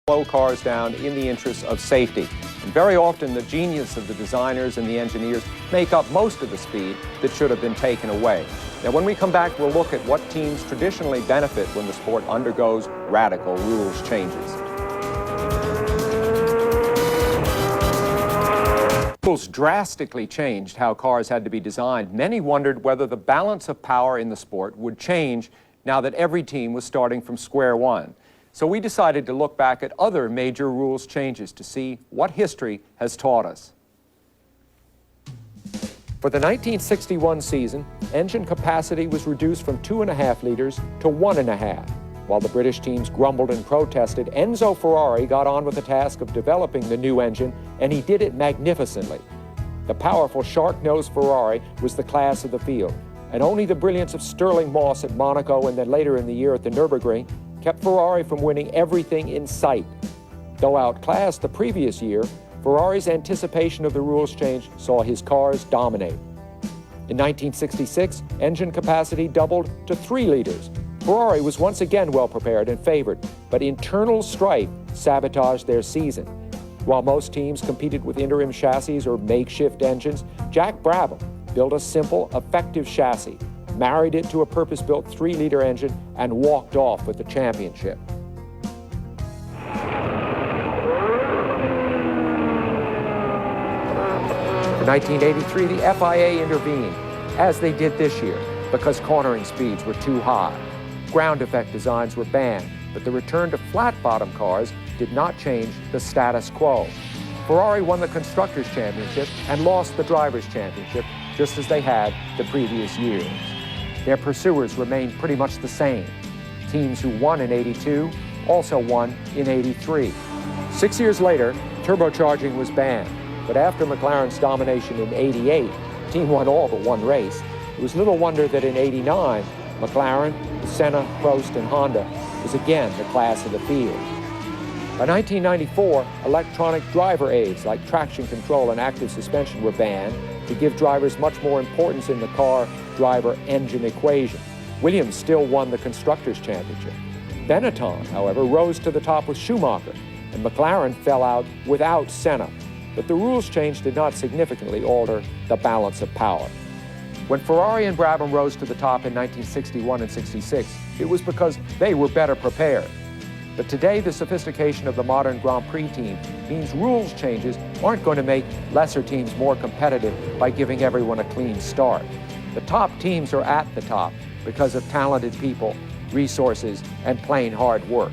slow cars down in the interest of safety. And very often the genius of the designers and the engineers make up most of the speed that should have been taken away. Now when we come back, we'll look at what teams traditionally benefit when the sport undergoes radical rules changes. Rules drastically changed how cars had to be designed. Many wondered whether the balance of power in the sport would change now that every team was starting from square one. So we decided to look back at other major rules changes to see what history has taught us. For the 1961 season, engine capacity was reduced from 2.5 liters to 1.5. While the British teams grumbled and protested, Enzo Ferrari got on with the task of developing the new engine, and he did it magnificently. The powerful shark-nosed Ferrari was the class of the field, and only the brilliance of Stirling Moss at Monaco and then later in the year at the Nürburgring kept Ferrari from winning everything in sight. Though outclassed the previous year, Ferrari's anticipation of the rules change saw his cars dominate. In 1966, engine capacity doubled to 3 liters. Ferrari was once again well prepared and favored, but internal strife sabotaged their season. While most teams competed with interim chassis or makeshift engines, Jack Brabham built a simple, effective chassis, married it to a purpose-built 3-liter engine, and walked off with the championship. For 1983, the FIA intervened, as they did this year, because cornering speeds were too high. Ground effect designs were banned, but the return to flat-bottom cars did not change the status quo. Ferrari won the Constructors' Championship and lost the Drivers' Championship, just as they had the previous years. Their pursuers remained pretty much the same. Teams who won in '82 also won in '83. 6 years later, turbocharging was banned, but after McLaren's domination in '88, the team won all but one race. It was little wonder that in '89, McLaren, Senna, Prost, and Honda was again the class of the field. By 1994, electronic driver aids like traction control and active suspension were banned to give drivers much more importance in the car-driver-engine equation. Williams still won the Constructors' Championship. Benetton, however, rose to the top with Schumacher, and McLaren fell out without Senna. But the rules change did not significantly alter the balance of power. When Ferrari and Brabham rose to the top in 1961 and '66, it was because they were better prepared. But today, the sophistication of the modern Grand Prix team means rules changes aren't going to make lesser teams more competitive by giving everyone a clean start. The top teams are at the top because of talented people, resources, and plain hard work.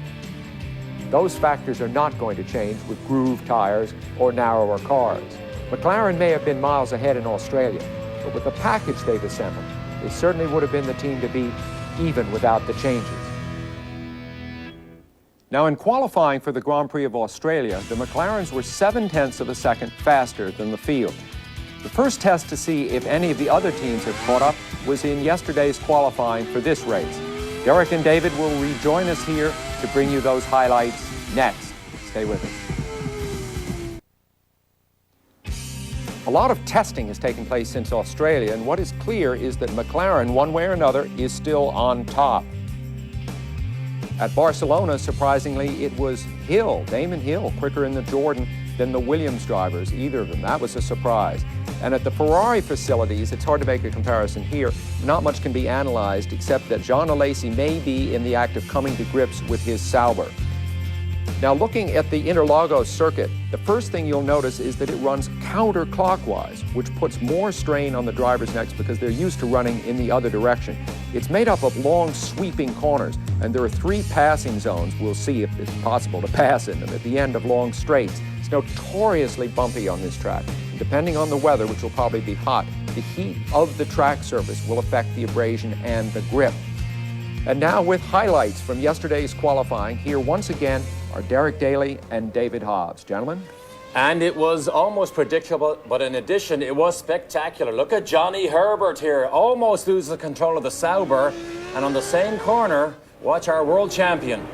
Those factors are not going to change with grooved tires or narrower cars. McLaren may have been miles ahead in Australia, but with the package they've assembled, they certainly would have been the team to beat even without the changes. Now, in qualifying for the Grand Prix of Australia, the McLarens were 0.7 of a second faster than the field. The first test to see if any of the other teams have caught up was in yesterday's qualifying for this race. Derek and David will rejoin us here to bring you those highlights next. Stay with us. A lot of testing has taken place since Australia, and what is clear is that McLaren, one way or another, is still on top. At Barcelona, surprisingly, it was Hill, Damon Hill, quicker in the Jordan than the Williams drivers, either of them. That was a surprise. And at the Ferrari facilities, it's hard to make a comparison here. Not much can be analyzed except that Jean Alesi may be in the act of coming to grips with his Sauber. Now, looking at the Interlagos circuit, the first thing you'll notice is that it runs counterclockwise, which puts more strain on the drivers' necks because they're used to running in the other direction. It's made up of long, sweeping corners, and there are 3 passing zones. We'll see if it's possible to pass in them at the end of long straights. It's notoriously bumpy on this track. Depending on the weather, which will probably be hot, the heat of the track surface will affect the abrasion and the grip. And now with highlights from yesterday's qualifying, here once again are Derek Daly and David Hobbs. Gentlemen? And it was almost predictable, but in addition, it was spectacular. Look at Johnny Herbert here, almost loses control of the Sauber, and on the same corner, watch our world champion.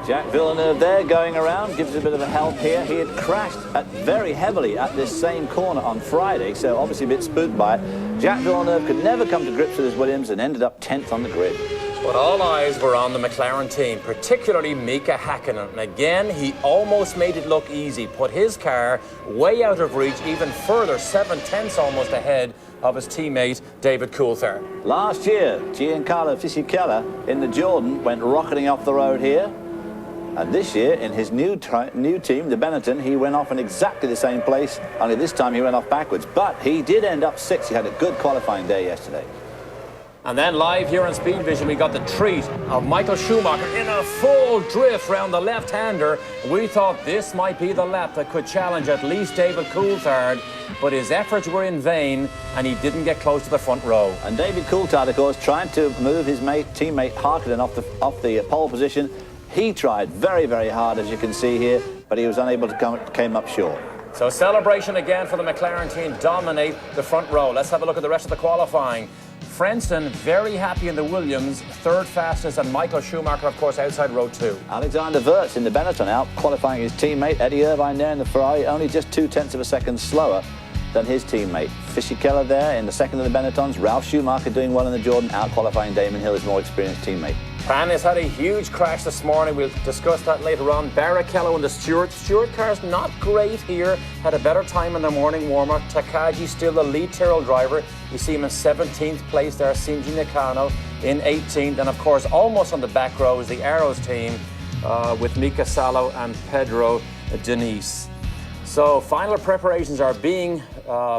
Jack Villeneuve there going around, gives a bit of a help here. He had crashed very heavily at this same corner on Friday, so obviously a bit spooked by it. Jack Villeneuve could never come to grips with his Williams and ended up 10th on the grid. But all eyes were on the McLaren team, particularly Mika Häkkinen. And again, he almost made it look easy, put his car way out of reach, even further, 7/10 almost ahead of his teammate, David Coulthard. Last year, Giancarlo Fisichella in the Jordan went rocketing off the road here. And this year, in his new team, the Benetton, he went off in exactly the same place, only this time he went off backwards. But he did end up 6th. He had a good qualifying day yesterday. And then live here on Speed Vision, we got the treat of Michael Schumacher in a full drift round the left-hander. We thought this might be the lap that could challenge at least David Coulthard, but his efforts were in vain, and he didn't get close to the front row. And David Coulthard, of course, trying to move his teammate Häkkinen off the pole position. He tried very, very hard, as you can see here, but he was unable to came up short. So celebration again for the McLaren team, dominate the front row. Let's have a look at the rest of the qualifying. Frentzen very happy in the Williams, 3rd fastest, and Michael Schumacher, of course, outside row 2. Alexander Wurz in the Benetton out qualifying his teammate Eddie Irvine there in the Ferrari, only just 0.2 of a second slower than his teammate. Fisichella there in the second of the Benettons. Ralf Schumacher doing well in the Jordan, out qualifying Damon Hill, his more experienced teammate. Panis had a huge crash this morning. We'll discuss that later on. Barrichello and the Stewart car's not great here. Had a better time in the morning warm-up. Takagi still the lead Tyrrell driver. You see him in 17th place there. Shinji Nakano in 18th. And of course, almost on the back row is the Arrows team with Mika Salo and Pedro Diniz. So final preparations are being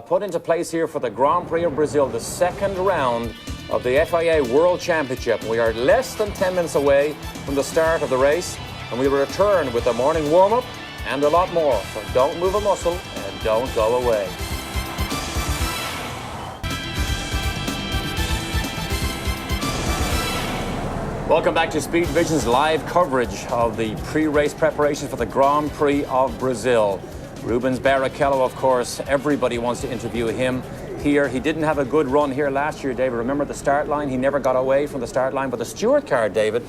put into place here for the Grand Prix of Brazil, the second round of the FIA World Championship. We are less than 10 minutes away from the start of the race, and we will return with the morning warm-up and a lot more. So don't move a muscle and don't go away. Welcome back to Speed Vision's live coverage of the pre-race preparations for the Grand Prix of Brazil. Rubens Barrichello, of course, everybody wants to interview him here. He didn't have a good run here last year, David. Remember the start line? He never got away from the start line. But the Stewart car, David,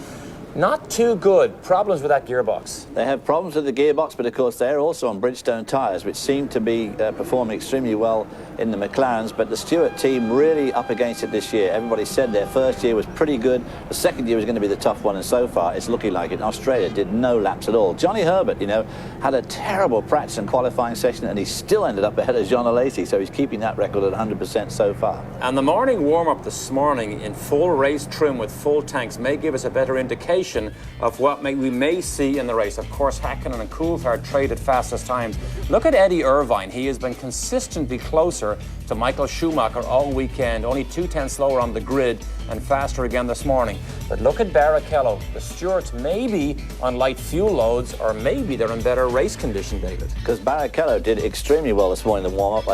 not too good. Problems with that gearbox. They have problems with the gearbox, but of course they're also on Bridgestone tyres, which seem to be performing extremely well in the McLarens. But the Stewart team really up against it this year. Everybody said their first year was pretty good. The second year was going to be the tough one, and so far it's looking like it. And Australia did no laps at all. Johnny Herbert, you know, had a terrible practice and qualifying session, and he still ended up ahead of Jean Alesi, so he's keeping that record at 100% so far. And the morning warm-up this morning in full race trim with full tanks may give us a better indication of what we may see in the race. Of course, Häkkinen and Coulthard traded fastest times. Look at Eddie Irvine. He has been consistently closer to Michael Schumacher all weekend, only 2/10 slower on the grid and faster again this morning. But look at Barrichello. The Stewarts may be on light fuel loads, or maybe they're in better race condition, David. Because Barrichello did extremely well this morning in the warm-up.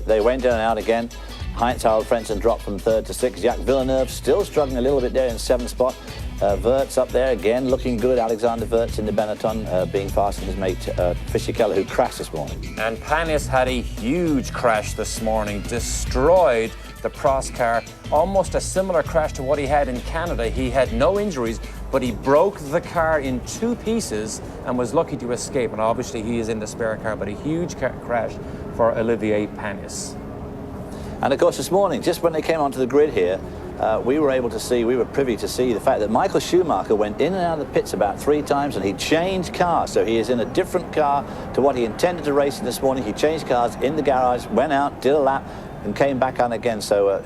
They went in and out again. Heinz-Harald Frentzen dropped from 3rd to 6th. Jacques Villeneuve still struggling a little bit there in 7th spot. Wurz up there again, looking good. Alexander Wurz in the Benetton, being faster than his mate Fisichella, who crashed this morning. And Panis had a huge crash this morning, destroyed the Prost car. Almost a similar crash to what he had in Canada. He had no injuries, but he broke the car in 2 pieces and was lucky to escape. And obviously he is in the spare car, but a huge crash for Olivier Panis. And of course this morning, just when they came onto the grid here, we were privy to see the fact that Michael Schumacher went in and out of the pits about 3 times, and he changed cars. So he is in a different car to what he intended to race in this morning. He changed cars in the garage, went out, did a lap, and came back on again. So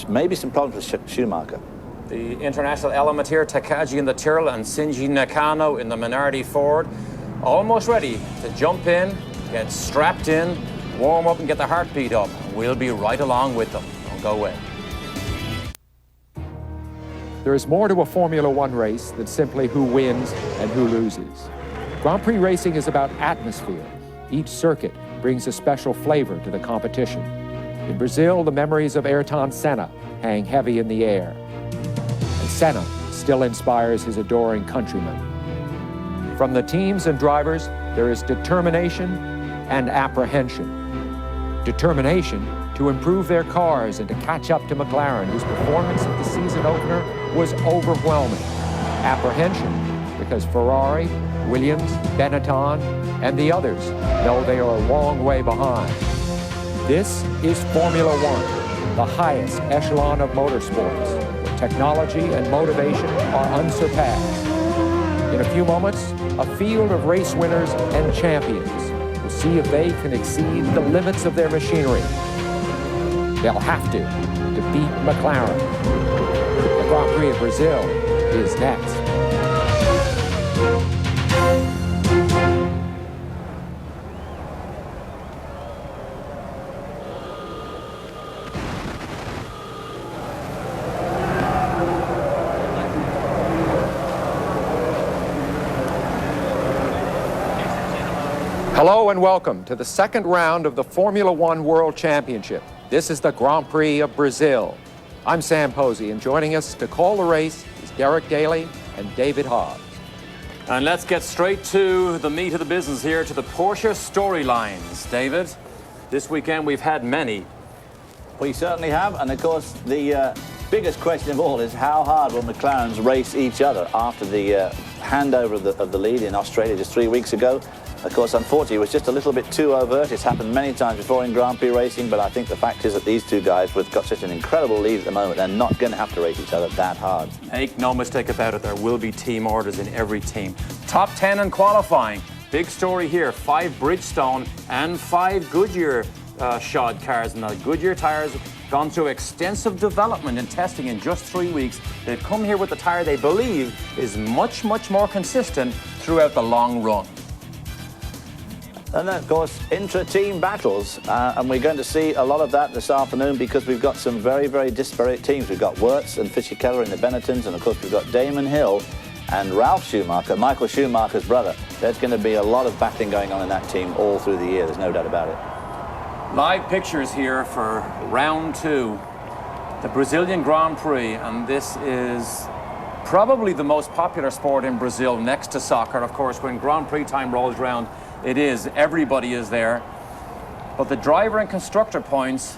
maybe some problems with Schumacher. The international element here, Takagi in the Tyrrell and Shinji Nakano in the Minardi Ford, almost ready to jump in, get strapped in, warm up and get the heartbeat up. We'll be right along with them. Don't go away. There is more to a Formula One race than simply who wins and who loses. Grand Prix racing is about atmosphere. Each circuit brings a special flavor to the competition. In Brazil, the memories of Ayrton Senna hang heavy in the air. And Senna still inspires his adoring countrymen. From the teams and drivers, there is determination and apprehension. Determination to improve their cars and to catch up to McLaren, whose performance at the season opener was overwhelming. Apprehension because Ferrari, Williams, Benetton, and the others know they are a long way behind. This is Formula One, the highest echelon of motorsports, where Technology and motivation are unsurpassed. In a few moments, a field of race winners and champions will see if they can exceed the limits of their machinery. They'll have to beat McLaren. The Grand Prix of Brazil is next. Hello and welcome to the second round of the Formula One World Championship. This is the Grand Prix of Brazil. I'm Sam Posey, and joining us to call the race is Derek Daly and David Hobbs. And let's get straight to the meat of the business here, to the Porsche storylines. David, this weekend we've had many. We certainly have, and of course the biggest question of all is how hard will McLarens race each other after the handover of the lead in Australia just 3 weeks ago. Of course, unfortunately, it was just a little bit too overt. It's happened many times before in Grand Prix racing, but I think the fact is that these two guys have got such an incredible lead at the moment, they're not going to have to race each other that hard. Make no mistake about it, there will be team orders in every team. Top 10 in qualifying. Big story here, 5 Bridgestone and 5 Goodyear shod cars. And the Goodyear tyres gone through extensive development and testing in just 3 weeks. They've come here with the tyre they believe is much, much more consistent throughout the long run. And then, of course, intra-team battles, and we're going to see a lot of that this afternoon because we've got some very, very disparate teams. We've got Wirtz and Fischer-Keller in the Benettons, and of course we've got Damon Hill and Ralf Schumacher, Michael Schumacher's brother. There's going to be a lot of battling going on in that team all through the year, there's no doubt about it. Live pictures here for round 2, the Brazilian Grand Prix, and this is probably the most popular sport in Brazil next to soccer. Of course, when Grand Prix time rolls around, it is. Everybody is there. But the driver and constructor points,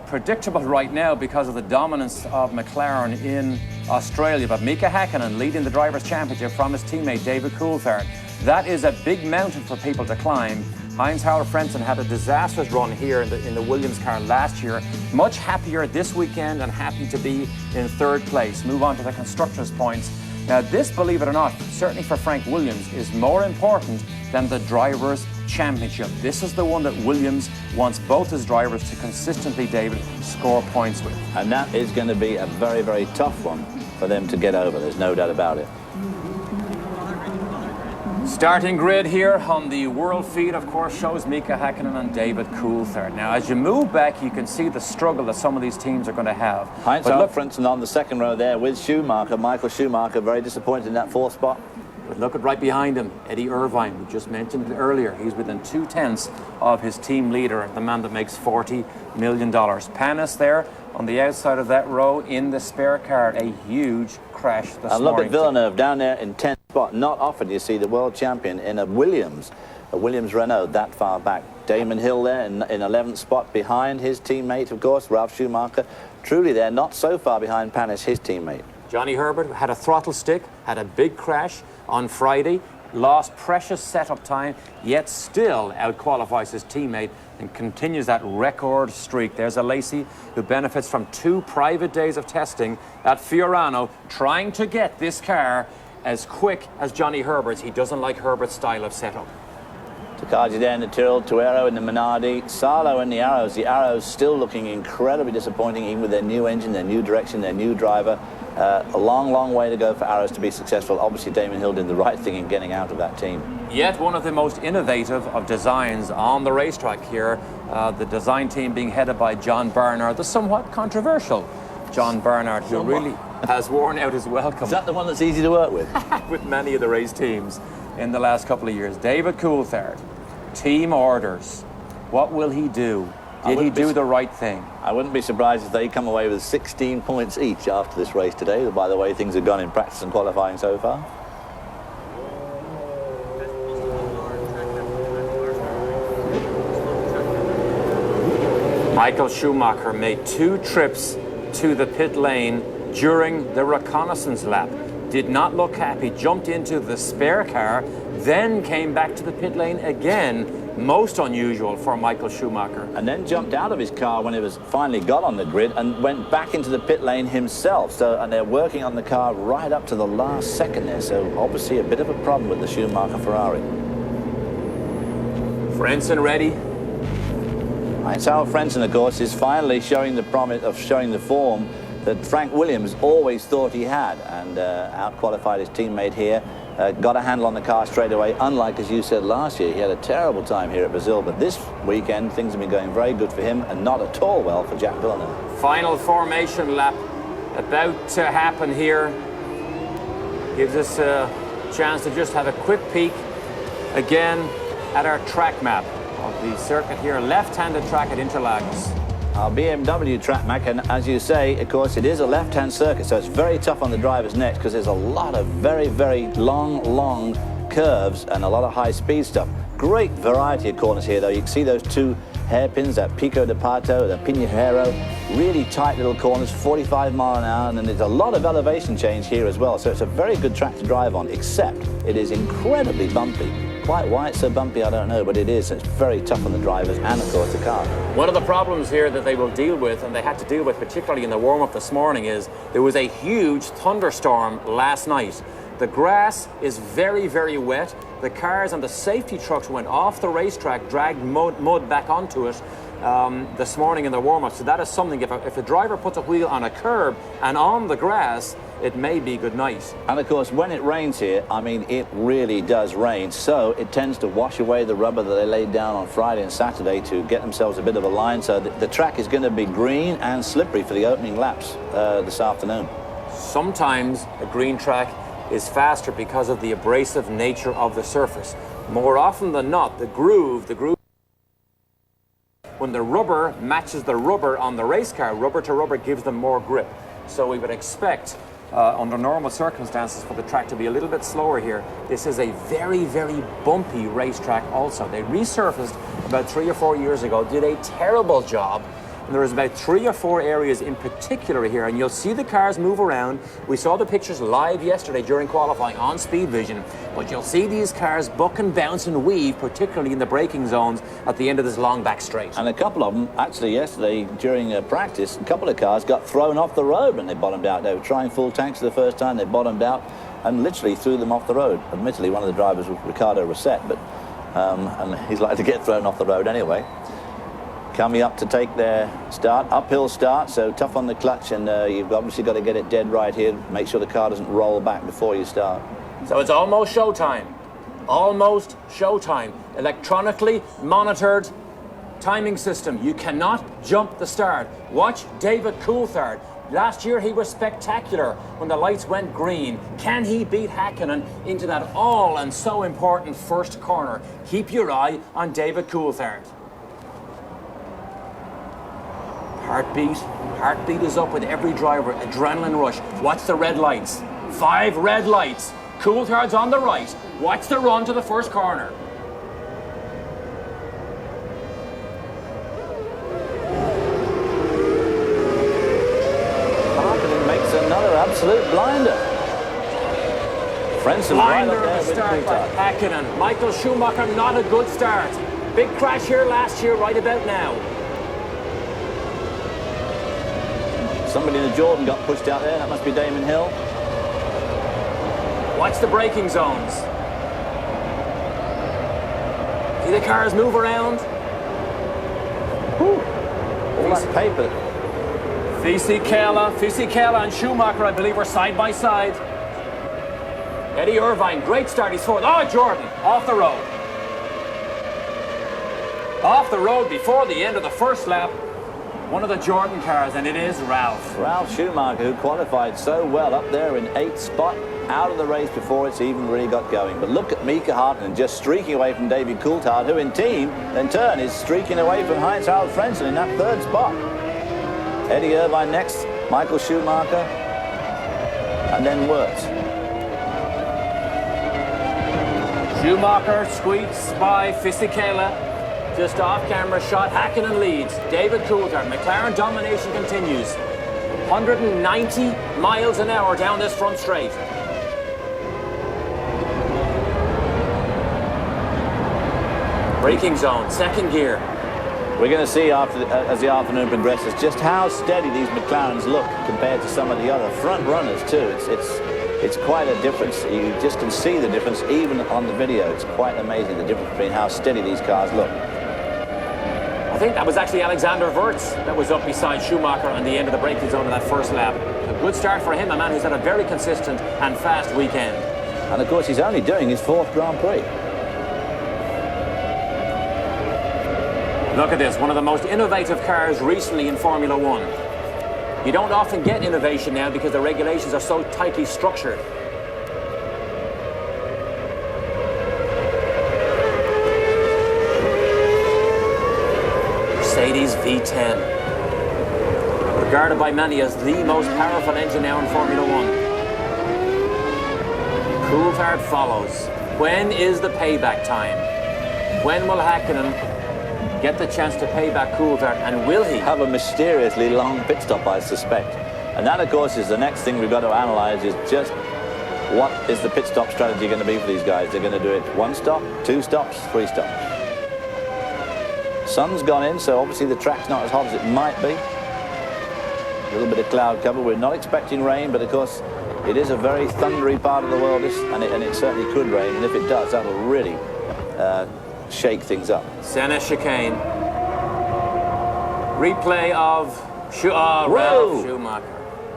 predictable right now because of the dominance of McLaren in Australia. But Mika Häkkinen leading the Drivers' Championship from his teammate David Coulthard. That is a big mountain for people to climb. Heinz-Harald Frentzen had a disastrous run here in the Williams car last year. Much happier this weekend and happy to be in 3rd place. Move on to the constructors' points. Now this, believe it or not, certainly for Frank Williams, is more important than the Drivers' Championship. This is the one that Williams wants both his drivers to consistently, David, score points with. And that is going to be a very, very tough one for them to get over, there's no doubt about it. Starting grid here on the world feed, of course, shows Mika Häkkinen and David Coulthard. Now, as you move back, you can see the struggle that some of these teams are going to have. Heinz-Harald Frentzen on the 2nd row there with Schumacher. Michael Schumacher very disappointed in that 4th spot. But look at right behind him, Eddie Irvine. We just mentioned it earlier. He's within 2/10 of his team leader, the man that makes $40 million. Panis there on the outside of that row in the spare car. A huge crash this morning. And look at Villeneuve down there in 10th spot. Not often you see the world champion in a Williams Renault that far back. Damon Hill there in 11th spot behind his teammate, of course, Ralf Schumacher. Truly they're not so far behind Panis, his teammate. Johnny Herbert had a throttle stick, had a big crash on Friday, lost precious setup time, yet still outqualifies his teammate and continues that record streak. There's a Lacey who benefits from 2 private days of testing at Fiorano, trying to get this car as quick as Johnny Herbert's. He doesn't like Herbert's style of setup. Takagi there in the Tyrrell, Tuero in the Minardi, Salo in the Arrows. The Arrows still looking incredibly disappointing, even with their new engine, their new direction, their new driver. A long, long way to go for Arrows to be successful. Obviously, Damon Hill did the right thing in getting out of that team. Yet one of the most innovative of designs on the racetrack here. The design team being headed by John Barnard, the somewhat controversial John Barnard, who really has worn out his welcome. Is that the one that's easy to work with? With many of the race teams in the last couple of years. David Coulthard, team orders. What will he do? Did he do the right thing? I wouldn't be surprised if they come away with 16 points each after this race today, by the way things have gone in practice and qualifying so far. Michael Schumacher made 2 trips to the pit lane during the reconnaissance lap. Did not look happy, jumped into the spare car, then came back to the pit lane again. Most unusual for Michael Schumacher. And then jumped out of his car when it was finally got on the grid and went back into the pit lane himself. So, and they're working on the car right up to the last second there. So obviously a bit of a problem with the Schumacher Ferrari. Frentzen ready. Heinz-Harald Frentzen, of course, is finally showing the promise of showing the form that Frank Williams always thought he had, and out-qualified his teammate here. Got a handle on the car straight away, unlike, as you said, last year. He had a terrible time here at Brazil, but this weekend things have been going very good for him and not at all well for Jack Villeneuve. Final formation lap about to happen here. Gives us a chance to just have a quick peek again at our track map of the circuit here. Left-handed track at Interlagos. Our BMW track map, and as you say, of course, it is a left-hand circuit, so it's very tough on the driver's necks because there's a lot of very, very long curves and a lot of high-speed stuff. Great variety of corners here, though. You can see those two hairpins, that Pico de Pato, the Pinheiro, really tight little corners, 45 mile an hour, and then there's a lot of elevation change here as well, so it's a very good track to drive on, except it is incredibly bumpy. Quite why it's so bumpy, I don't know, but it is. It's very tough on the drivers and, of course, the car. One of the problems here that they will deal with, and they had to deal with particularly in the warm-up this morning, is there was a huge thunderstorm last night. The grass is very, very wet. The cars and the safety trucks went off the racetrack, dragged mud back onto it this morning in the warm-up. So that is something, if a driver puts a wheel on a curb and on the grass, it may be good night. And of course, when it rains here, I mean, it really does rain. So it tends to wash away the rubber that they laid down on Friday and Saturday to get themselves a bit of a line. So the track is going to be green and slippery for the opening laps this afternoon. Sometimes a green track is faster because of the abrasive nature of the surface. More often than not, the groove, when the rubber matches the rubber on the race car, rubber to rubber gives them more grip. So we would expect under normal circumstances for the track to be a little bit slower here. This is a very, very bumpy racetrack also. They resurfaced about 3 or 4 years ago, did a terrible job. And there is about 3 or 4 areas in particular here, and you'll see the cars move around. We saw the pictures live yesterday during qualifying on Speed Vision, but you'll see these cars buck and bounce and weave, particularly in the braking zones at the end of this long back straight. And a couple of them, actually yesterday during practice, a couple of cars got thrown off the road when they bottomed out. They were trying full tanks for the first time, they bottomed out and literally threw them off the road. Admittedly, one of the drivers was Ricardo Rosset, but and he's likely to get thrown off the road anyway. Coming up to take their start, uphill start, so tough on the clutch, and you've obviously got to get it dead right here, make sure the car doesn't roll back before you start. So it's almost showtime. Almost showtime. Electronically monitored timing system. You cannot jump the start. Watch David Coulthard. Last year he was spectacular when the lights went green. Can he beat Häkkinen into that all and so important first corner? Keep your eye on David Coulthard. Heartbeat is up with every driver. Adrenaline rush. Watch the red lights. 5 red lights. Coulthard's on the right. Watch the run to the first corner. Häkkinen makes another absolute blinder. Frentzen right up there with start by Coulthard. Häkkinen. Michael Schumacher, not a good start. Big crash here last year, right about now. Somebody in the Jordan got pushed out there. That must be Damon Hill. Watch the braking zones. See the cars move around? Whew. All that paper. Fisichella and Schumacher, I believe, are side by side. Eddie Irvine, great start. He's forward. Oh, Jordan, off the road. Off the road before the end of the first lap. One of the Jordan cars, and it is Ralph. Ralf Schumacher, who qualified so well up there in 8th spot, out of the race before it's even really got going. But look at Mika Häkkinen just streaking away from David Coulthard, who in turn is streaking away from Heinz-Harald Frentzen in that 3rd spot. Eddie Irvine next, Michael Schumacher, and then Wirtz. Schumacher squeaks by Fisichella. Just off-camera shot, Häkkinen leads. David Coulthard, McLaren domination continues. 190 miles an hour down this front straight. Braking zone, second gear. We're going to see as the afternoon progresses just how steady these McLarens look compared to some of the other front runners too. It's quite a difference. You just can see the difference even on the video. It's quite amazing the difference between how steady these cars look. I think that was actually Alexander Wirtz that was up beside Schumacher on the end of the braking zone of that first lap. A good start for him, a man who's had a very consistent and fast weekend. And of course he's only doing his 4th Grand Prix. Look at this, one of the most innovative cars recently in Formula One. You don't often get innovation now because the regulations are so tightly structured. Mercedes V10. Regarded by many as the most powerful engine now in Formula One. Coulthard follows. When is the payback time? When will Häkkinen get the chance to pay back Coulthard, and will he have a mysteriously long pit stop, I suspect? And that, of course, is the next thing we've got to analyze, is just what is the pit stop strategy going to be for these guys. They're going to do it 1 stop, 2 stops, 3 stops. Sun's gone in, so obviously the track's not as hot as it might be. A little bit of cloud cover. We're not expecting rain, but of course it is a very thundery part of the world, and it certainly could rain, and if it does, that'll really shake things up. Senna chicane. Replay of Ralph Schumacher.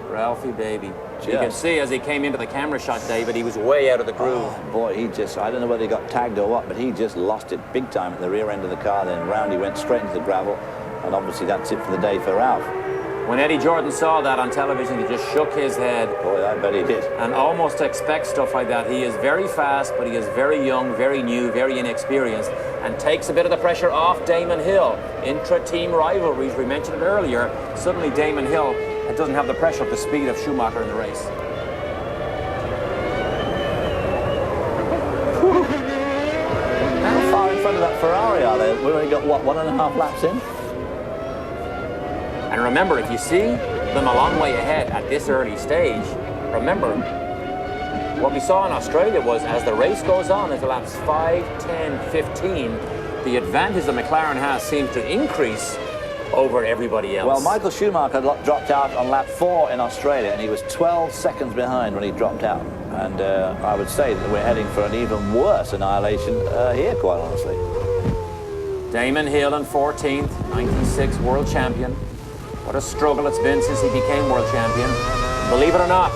Ralphie baby. You can see as he came into the camera shot, David, he was way out of the groove. Oh, boy, I don't know whether he got tagged or what, but he just lost it big time at the rear end of the car. Then round he went straight into the gravel, and obviously that's it for the day for Ralph. When Eddie Jordan saw that on television, he just shook his head. Boy, I bet he did. And almost expects stuff like that. He is very fast, but he is very young, very new, very inexperienced, and takes a bit of the pressure off Damon Hill. Intra-team rivalries, we mentioned it earlier. Suddenly Damon Hill doesn't have the pressure of the speed of Schumacher in the race. How far in front of that Ferrari are they? We've only got, what, 1.5 laps in? And remember, if you see them a long way ahead at this early stage, remember, what we saw in Australia was as the race goes on, as the laps 5, 10, 15, the advantage that McLaren has seems to increase over everybody else. Well, Michael Schumacher dropped out on lap 4 in Australia, and he was 12 seconds behind when he dropped out. And I would say that we're heading for an even worse annihilation here, quite honestly. Damon Hill in 14th, 96 world champion. What a struggle it's been since he became world champion. Believe it or not,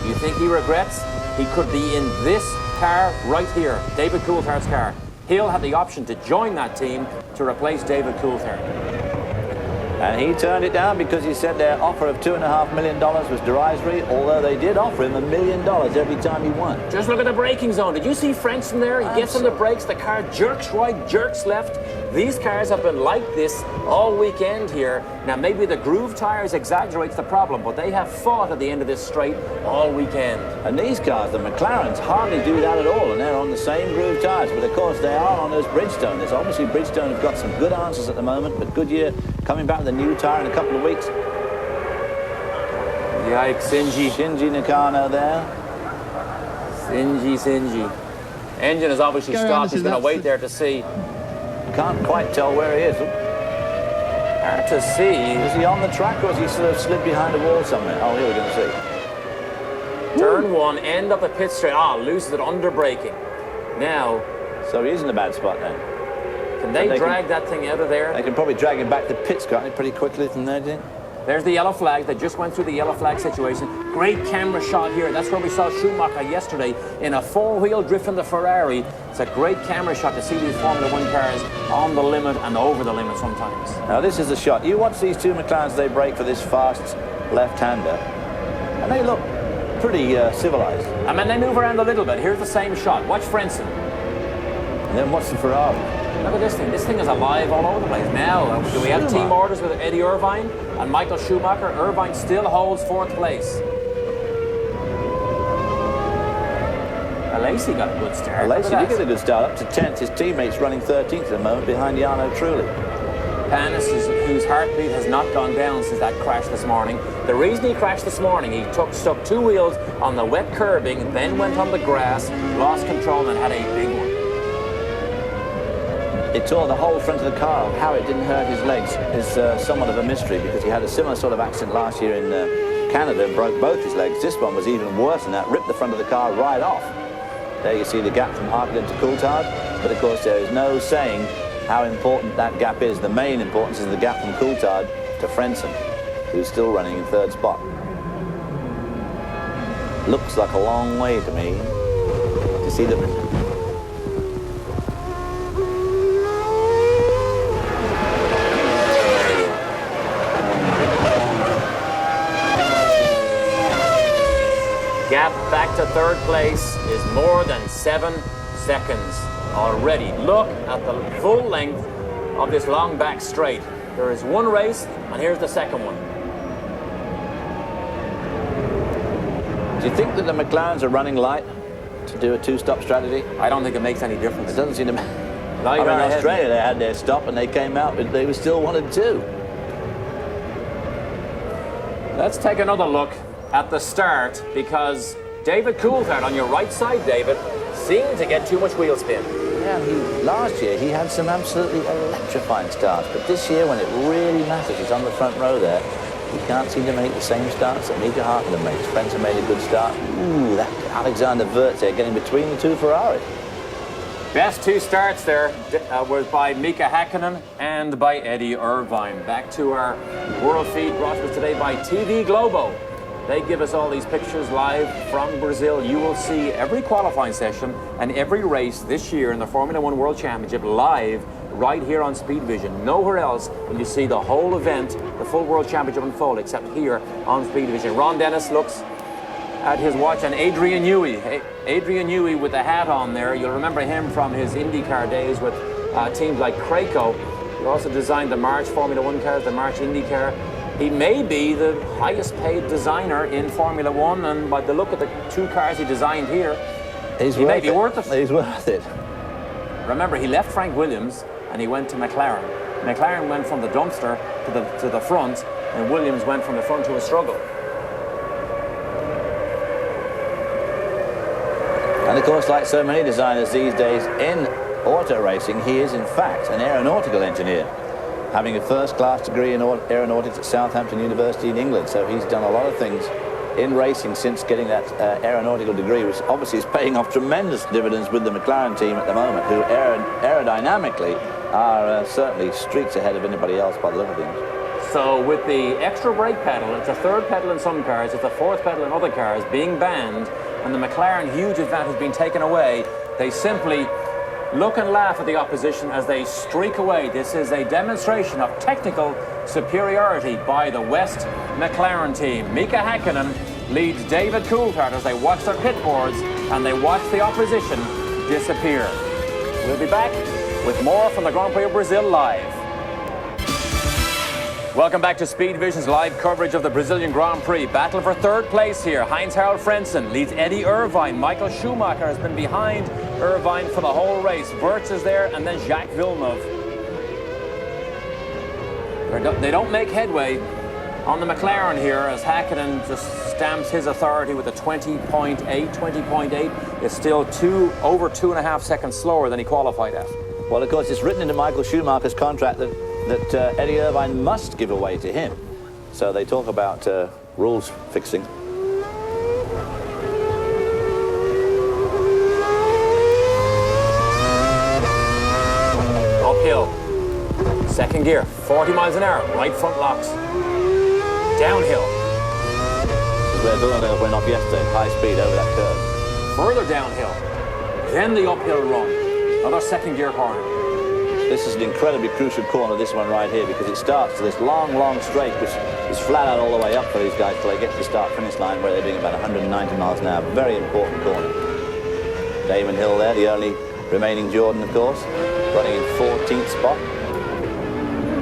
you think he regrets? He could be in this car right here, David Coulthard's car. Hill had the option to join that team to replace David Coulthard. And he turned it down because he said their offer of $2.5 million was derisory, although they did offer him $1 million every time he won. Just look at the braking zone. Did you see Frentzen there? He gets on the brakes, the car jerks right, jerks left. These cars have been like this all weekend here. Now, maybe the groove tires exaggerates the problem, but they have fought at the end of this straight all weekend. And these cars, the McLarens, hardly do that at all, and they're on the same groove tires. But, of course, they are on those Bridgestone. There's obviously Bridgestone have got some good answers at the moment, but Goodyear coming back with a new tire in a couple of weeks. Yikes, Shinji Nakano there. Shinji. Engine is obviously stopped. He's going to wait there to see. Can't quite tell where he is. Hard to see. Is he on the track, or is he sort of slid behind a wall somewhere? Oh, here we're going to see. Turn 1, end up the pit straight. Loses it under braking. Now. So he is in a bad spot then. Can they drag that thing out of there? They can probably drag him back to pits, can't they, pretty quickly from there, do you think? There's the yellow flag. They just went through the yellow flag situation. Great camera shot here. That's where we saw Schumacher yesterday in a 4-wheel drift in the Ferrari. It's a great camera shot to see these Formula One cars on the limit and over the limit sometimes. Now this is the shot. You watch these two McLarens, they brake for this fast left-hander, and they look pretty civilized. I mean, they move around a little bit. Here's the same shot. Watch Frentzen. And then watch the Ferrari. Look at this thing. This thing is alive all over the place. Now, do we have team orders with Eddie Irvine and Michael Schumacher? Irvine still holds 4th place. Alesi got a good start. Alesi did get a good start, up to 10th. His teammate's running 13th at the moment behind Jarno Trulli. Panis, whose heartbeat has not gone down since that crash this morning. The reason he crashed this morning, he stuck 2 wheels on the wet curbing, then went on the grass, lost control and had a big one. It tore the whole front of the car. How it didn't hurt his legs is somewhat of a mystery, because he had a similar sort of accident last year in Canada and broke both his legs. This one was even worse than that, ripped the front of the car right off. There you see the gap from Harkenden to Coulthard, but of course there is no saying how important that gap is. The main importance is the gap from Coulthard to Frentzen, who's still running in third spot. Looks like a long way to me to see the... Gap back to third place is more than 7 seconds already. Look at the full length of this long back straight. There is one race, and here's the second one. Do you think that the McLarens are running light to do a two-stop strategy? I don't think it makes any difference. It doesn't seem to matter. Light I mean, or Australia, heavy. they had their stop and they came out, but they were still 1 and 2. Let's take another look at the start, because David Coulthard on your right side, David, seemed to get too much wheel spin. Yeah, last year he had some absolutely electrifying starts, but this year when it really matters, he's on the front row there. He can't seem to make the same starts that Mika Harkenden makes. Spencer made a good start. Ooh, that Alexander Wirtz there getting between the two Ferrari. Best two starts there was by Mika Häkkinen and by Eddie Irvine. Back to our world feed brought to us today by TV Globo. They give us all these pictures live from Brazil. You will see every qualifying session and every race this year in the Formula One World Championship live right here on Speed Vision. Nowhere else will you see the whole event, the full World Championship unfold, except here on Speed Vision. Ron Dennis looks at his watch, and Adrian Newey. Adrian Newey with the hat on there. You'll remember him from his IndyCar days with teams like Krakow. He also designed the March Formula One cars, the March IndyCar. He may be the highest paid designer in Formula One, and by the look at the two cars he designed here, he may be worth it. He's worth it. Remember, he left Frank Williams and he went to McLaren. McLaren went from the dumpster to the front, and Williams went from the front to a struggle. And of course, like so many designers these days in auto racing, he is in fact an aeronautical engineer, having a first-class degree in aeronautics at Southampton University in England. So he's done a lot of things in racing since getting that aeronautical degree, which obviously is paying off tremendous dividends with the McLaren team at the moment, who aerodynamically are certainly streets ahead of anybody else by the look of things. So with the extra brake pedal, it's a third pedal in some cars, it's a fourth pedal in other cars, being banned, and the McLaren huge advantage being taken away, they simply look and laugh at the opposition as they streak away. This is a demonstration of technical superiority by the West McLaren team. Mika Häkkinen leads David Coulthard as they watch their pit boards and they watch the opposition disappear. We'll be back with more from the Grand Prix of Brazil live. Welcome back to Speed Vision's live coverage of the Brazilian Grand Prix. Battle for third place here. Heinz-Harald Frentzen leads Eddie Irvine. Michael Schumacher has been behind Irvine for the whole race. Wirtz is there, and then Jacques Villeneuve. They don't make headway on the McLaren here as Häkkinen just stamps his authority with a 20.8. 20.8 is still over 2.5 seconds slower than he qualified at. Well, of course, it's written into Michael Schumacher's contract that Eddie Irvine must give away to him. So they talk about rules fixing. Uphill. Second gear, 40 miles an hour, right front locks. Downhill. This is where Villeneuve went off yesterday at high speed over that curve. Further downhill. Then the uphill run. Another second gear corner. This is an incredibly crucial corner, this one right here, because it starts to this long, long straight, which is flat out all the way up for these guys till they get to the start-finish line, where they're doing about 190 miles an hour. Very important corner. Damon Hill there, the only remaining Jordan, of course, running in 14th spot.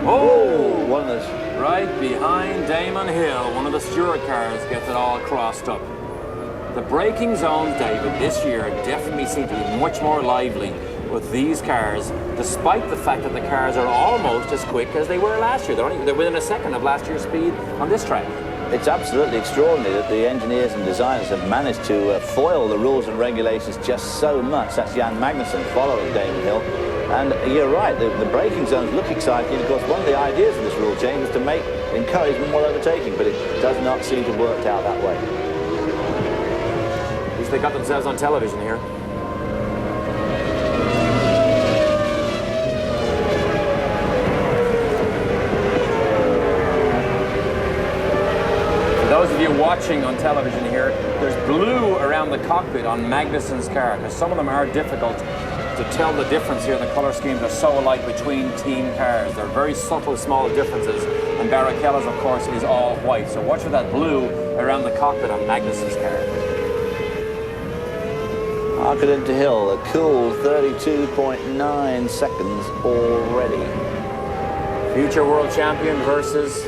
Oh! One of those. Right behind Damon Hill, one of the Stewart cars gets it all crossed up. The braking zones, David, this year definitely seem to be much more lively with these cars, despite the fact that the cars are almost as quick as they were last year. They're within a second of last year's speed on this track. It's absolutely extraordinary that the engineers and designers have managed to foil the rules and regulations just so much. That's Jan Magnussen following Damon Hill. And you're right, the braking zones look exciting. Of course, one of the ideas of this rule change was to encourage more overtaking, but it does not seem to have worked out that way. At least they got themselves on television here. For those of you watching on television here, there's blue around the cockpit on Magnussen's car, because some of them are difficult to tell the difference here. The color schemes are so alike between team cars. They're very subtle, small differences. And Barrichello's, of course, is all white. So watch for that blue around the cockpit on Magnussen's car. Market into Hill, a cool 32.9 seconds already. Future world champion versus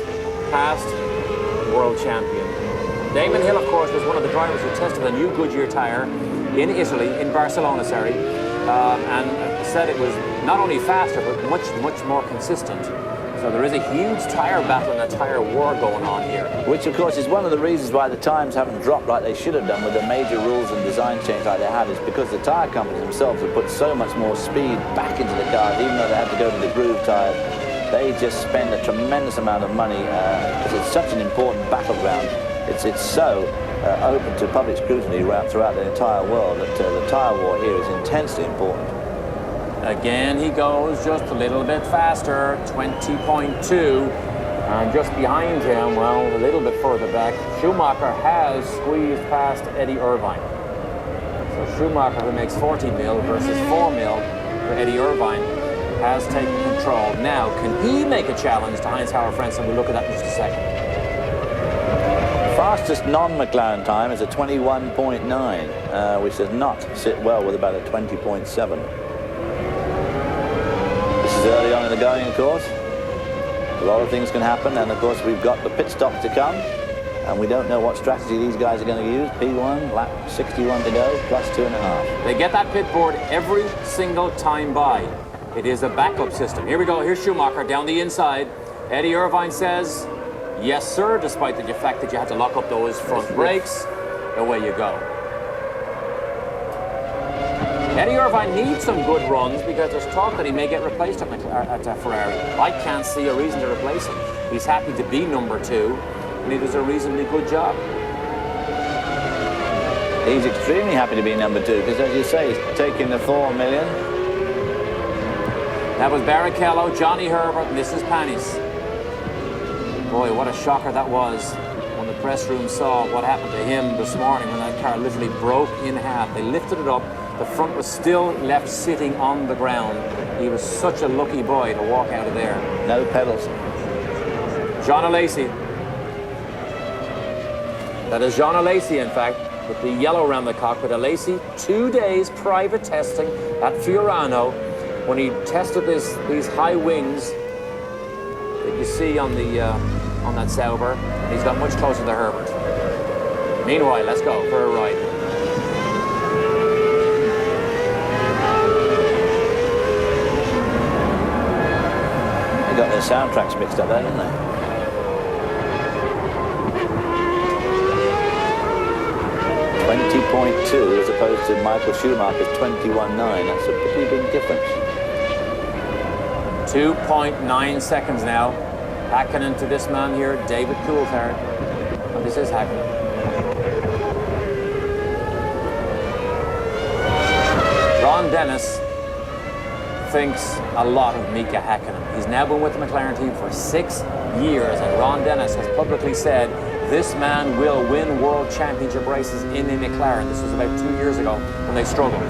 past world champion. Damon Hill, of course, was one of the drivers who tested a new Goodyear tyre in Italy, in Barcelona, sorry. And said it was not only faster, but much more consistent. So there is a huge tyre battle and a tyre war going on here. Which, of course, is one of the reasons why the times haven't dropped like they should have done with the major rules and design change like they have, is because the tyre companies themselves have put so much more speed back into the cars, even though they had to go to the groove tyres. They just spend a tremendous amount of money because it's such an important battleground. It's so open to public scrutiny throughout the entire world that the tyre war here is intensely important. Again, he goes just a little bit faster, 20.2. And just behind him, well, a little bit further back, Schumacher has squeezed past Eddie Irvine. So Schumacher, who makes 40 mil versus 4 mil for Eddie Irvine, has taken control. Now, can he make a challenge to Heinz-Harald Frentzen? We'll look at that in just a second. Fastest non-McLaren time is a 21.9, which does not sit well with about a 20.7. This is early on in the going, of course. A lot of things can happen, and of course we've got the pit stop to come, and we don't know what strategy these guys are going to use. P1, lap 61 to go, plus 2.5. They get that pit board every single time by. It is a backup system. Here we go, here's Schumacher down the inside. Eddie Irvine says, yes, sir, despite the fact that you had to lock up those front brakes. Away you go. Eddie Irvine needs some good runs because there's talk that he may get replaced at Ferrari. I can't see a reason to replace him. He's happy to be number 2, and he does a reasonably good job. He's extremely happy to be number 2 because, as you say, he's taking the 4 million. That was Barrichello, Johnny Herbert, and this is Panis. Boy, what a shocker that was when the press room saw what happened to him this morning when that car literally broke in half. They lifted it up. The front was still left sitting on the ground. He was such a lucky boy to walk out of there. No pedals. John Alesi. That is John Alesi, in fact, with the yellow around the cockpit. Alesi, 2 days private testing at Fiorano when he tested these high wings that you see on that Sauber, and he's got much closer to Herbert. Meanwhile, let's go for a ride. They got their soundtracks mixed up there, didn't they? .2 as opposed to Michael Schumacher's 21.9. That's a pretty big difference. 2.9 seconds now. Hakkinen to this man here, David Coulthard. And this is Hakkinen. Ron Dennis thinks a lot of Mika Hakkinen. He's now been with the McLaren team for 6 years, and Ron Dennis has publicly said this man will win world championship races in a McLaren. This was about 2 years ago when they struggled.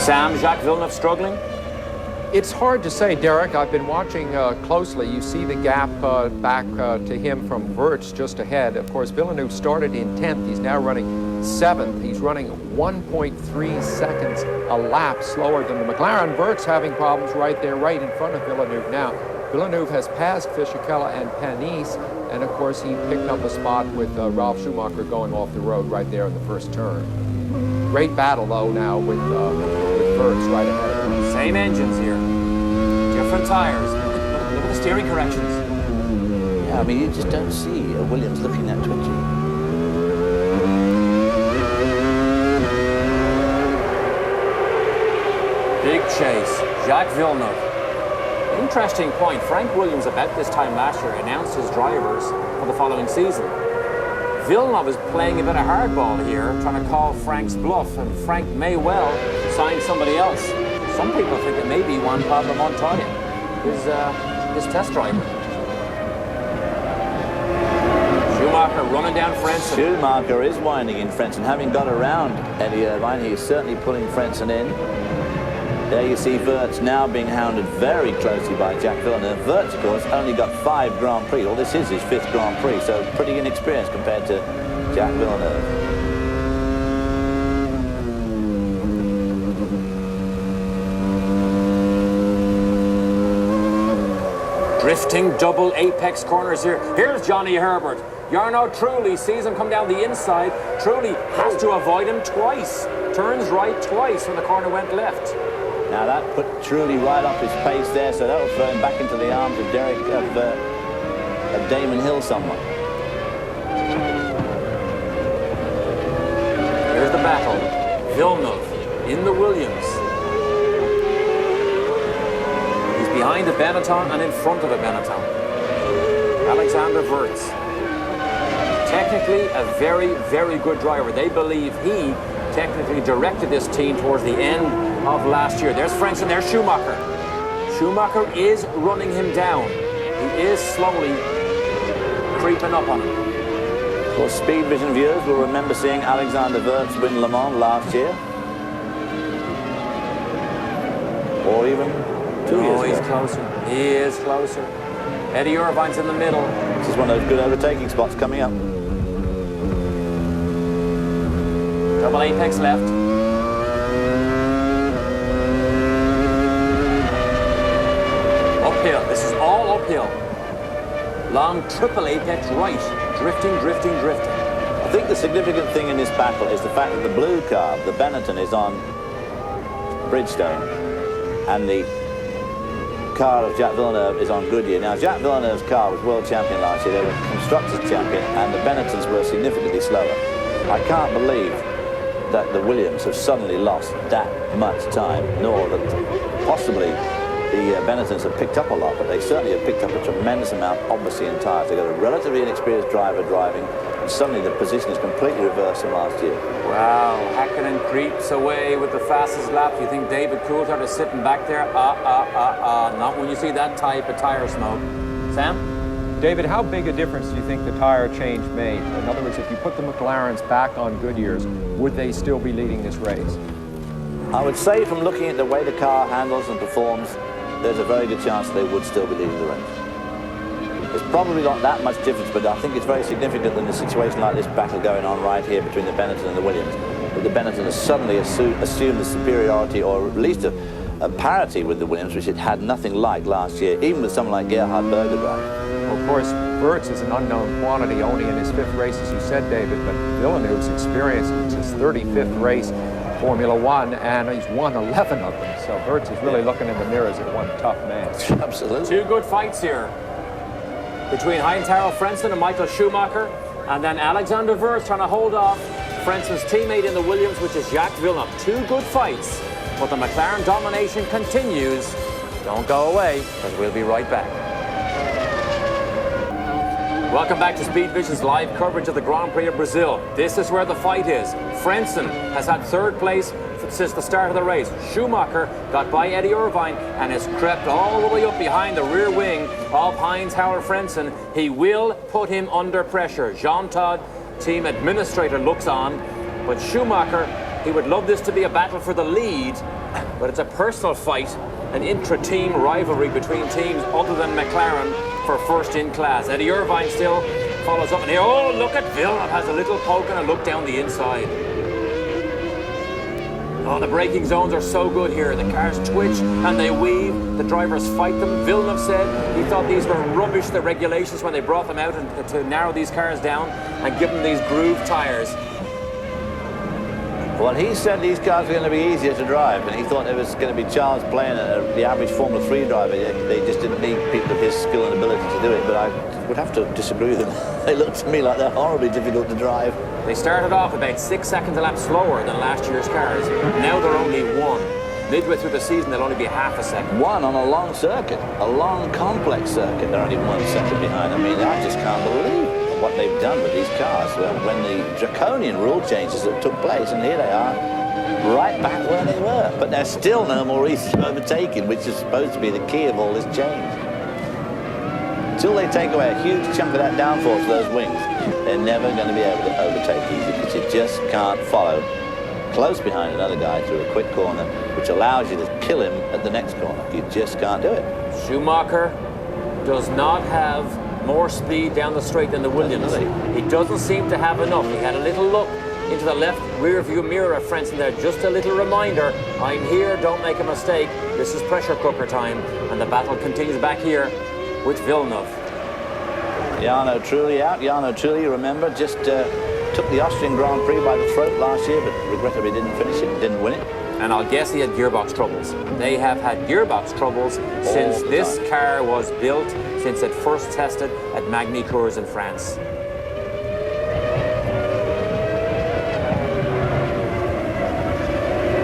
Sam, Jacques Villeneuve struggling? It's hard to say, Derek. I've been watching closely. You see the gap back to him from Wirtz just ahead. Of course, Villeneuve started in 10th. He's now running 7th. He's running 1.3 seconds a lap slower than the McLaren. Wirtz having problems right there, right in front of Villeneuve now. Villeneuve has passed Fisichella and Panis, and of course he picked up a spot with Ralf Schumacher going off the road right there in the first turn. Great battle, though, now with Wirtz right ahead. Same engines here, different tires. Look at the steering corrections. Yeah, I mean, you just don't see Williams looking that twitchy. chase. Jacques Villeneuve. Interesting point. Frank Williams, about this time last year, announced his drivers for the following season. Villeneuve is playing a bit of hardball here, trying to call Frank's bluff, and Frank may well sign somebody else. Some people think it may be Juan Pablo Montoya, his test driver. Schumacher running down Frentzen. Schumacher is winding in Frentzen. Having got around Eddie Irvine, he is certainly pulling Frentzen in. There you see Wirtz now being hounded very closely by Jacques Villeneuve. Wirtz, of course, only got 5 Grand Prix. Well, this is his 5th Grand Prix, so pretty inexperienced compared to Jacques Villeneuve. Drifting double apex corners here. Here's Johnny Herbert. Jarno Trulli sees him come down the inside. Trulli has to avoid him twice. Turns right twice when the corner went left. Now that put Trulli right off his pace there, so that will throw him back into the arms of Damon Hill somewhat. Here's the battle. Villeneuve in the Williams. He's behind a Benetton and in front of a Benetton. Alexander Wirtz. Technically a very, very good driver. They believe he technically directed this team towards the end of last year. There's Frentzen, there's Schumacher. Schumacher is running him down. He is slowly creeping up on him. Well, Speed Vision viewers will remember seeing Alexander Wirtz win Le Mans last year. Or even 2 years ago. Oh, he's closer. He is closer. Eddie Irvine's in the middle. This is one of those good overtaking spots coming up. Double apex left. Uphill. This is all uphill. Long triple apex right. Drifting, drifting, drifting. I think the significant thing in this battle is the fact that the blue car, the Benetton, is on Bridgestone, and the car of Jacques Villeneuve is on Goodyear. Now, Jacques Villeneuve's car was world champion last year. They were constructors champion, and the Benettons were significantly slower. I can't believe that the Williams have suddenly lost that much time, nor that possibly the Benettons have picked up a lot, but they certainly have picked up a tremendous amount, obviously, in tyres. They've got a relatively inexperienced driver driving, and suddenly the position is completely reversed from last year. Wow, Häkkinen creeps away with the fastest lap. You think David Coulthard is sitting back there? Not when you see that type of tyre smoke. Sam? David, how big a difference do you think the tire change made? In other words, if you put the McLarens back on Goodyear's, would they still be leading this race? I would say, from looking at the way the car handles and performs, there's a very good chance they would still be leading the race. There's probably not that much difference, but I think it's very significant in a situation like this battle going on right here between the Benetton and the Williams. That the Benetton has suddenly assumed the superiority, or at least a parity with the Williams, which it had nothing like last year, even with someone like Gerhard Berger driving. Well, of course, Wirtz is an unknown quantity, only in his 5th race, as you said, David, but Villeneuve's experience, it's his 35th race, Formula One, and he's won 11 of them. So Wirtz is really looking in the mirrors at one tough man. Absolutely. 2 good fights here between Heinz-Harald Frentzen and Michael Schumacher, and then Alexander Wirtz trying to hold off Frentzen's teammate in the Williams, which is Jacques Villeneuve. 2 good fights, but the McLaren domination continues. Don't go away, because we'll be right back. Welcome back to Speed Vision's live coverage of the Grand Prix of Brazil. This is where the fight is. Frentzen has had 3rd place since the start of the race. Schumacher got by Eddie Irvine and has crept all the way up behind the rear wing of Heinz-Harald Frentzen. He will put him under pressure. Jean Todt, team administrator, looks on, but Schumacher, he would love this to be a battle for the lead, but it's a personal fight, an intra-team rivalry between teams other than McLaren for first in class. Eddie Irvine still follows up, and here, oh, look at Villeneuve, has a little poke and a look down the inside. Oh, the braking zones are so good here. The cars twitch and they weave. The drivers fight them. Villeneuve said he thought these were rubbish, the regulations, when they brought them out and to narrow these cars down and give them these groove tyres. Well, he said these cars were going to be easier to drive, and he thought it was going to be Charles playing the average Formula 3 driver. They just didn't need people of his skill and ability to do it, but I would have to disagree with them. They look to me like they're horribly difficult to drive. They started off about 6 seconds a lap slower than last year's cars. Now they're only 1. midway through the season, they'll only be half a second. One on a long circuit, a long, complex circuit. They're only 1 second behind. I mean, I just can't believe what they've done with these cars when the draconian rule changes that took place, and here they are, right back where they were. But there's still no more easy overtaking, which is supposed to be the key of all this change. Until they take away a huge chunk of that downforce of those wings, they're never going to be able to overtake easy, because you just can't follow close behind another guy through a quick corner, which allows you to kill him at the next corner. You just can't do it. Schumacher does not have more speed down the straight than the Williams. He doesn't seem to have enough. He had a little look into the left rear view mirror of Frentzen there. Just a little reminder, I'm here, don't make a mistake. This is pressure cooker time. And the battle continues back here with Villeneuve. Jarno Trulli out. Jarno Trulli, remember, just took the Austrian Grand Prix by the throat last year, but regrettably didn't finish it, didn't win it. And I'll guess he had gearbox troubles. They have had gearbox troubles since this car was built, since it first tested at Magny-Cours in France.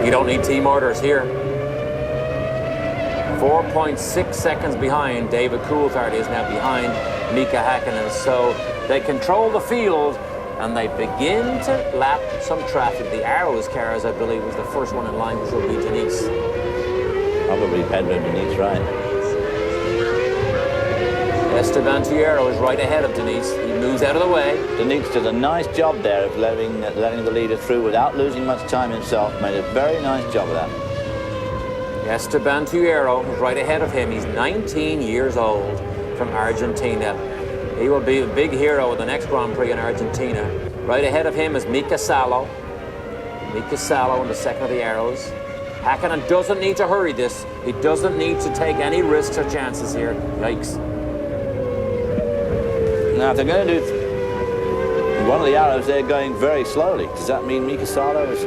You don't need team orders here. 4.6 seconds behind. David Coulthard is now behind Mika Hakkinen. So they control the field and they begin to lap some traffic. The Arrows cars, I believe, was the first one in line, which will be Denise. Probably Pedro Denise, right. Esteban Tierro is right ahead of Denise. He moves out of the way. Denise did a nice job there of letting the leader through without losing much time himself. Made a very nice job of that. Esteban Tierro is right ahead of him. He's 19 years old from Argentina. He will be a big hero in the next Grand Prix in Argentina. Right ahead of him is Mika Salo. Mika Salo in the second of the Arrows. Hakkinen doesn't need to hurry this. He doesn't need to take any risks or chances here. Yikes. Now, if they're going to do one of the Arrows, they're going very slowly. Does that mean Mika Salo is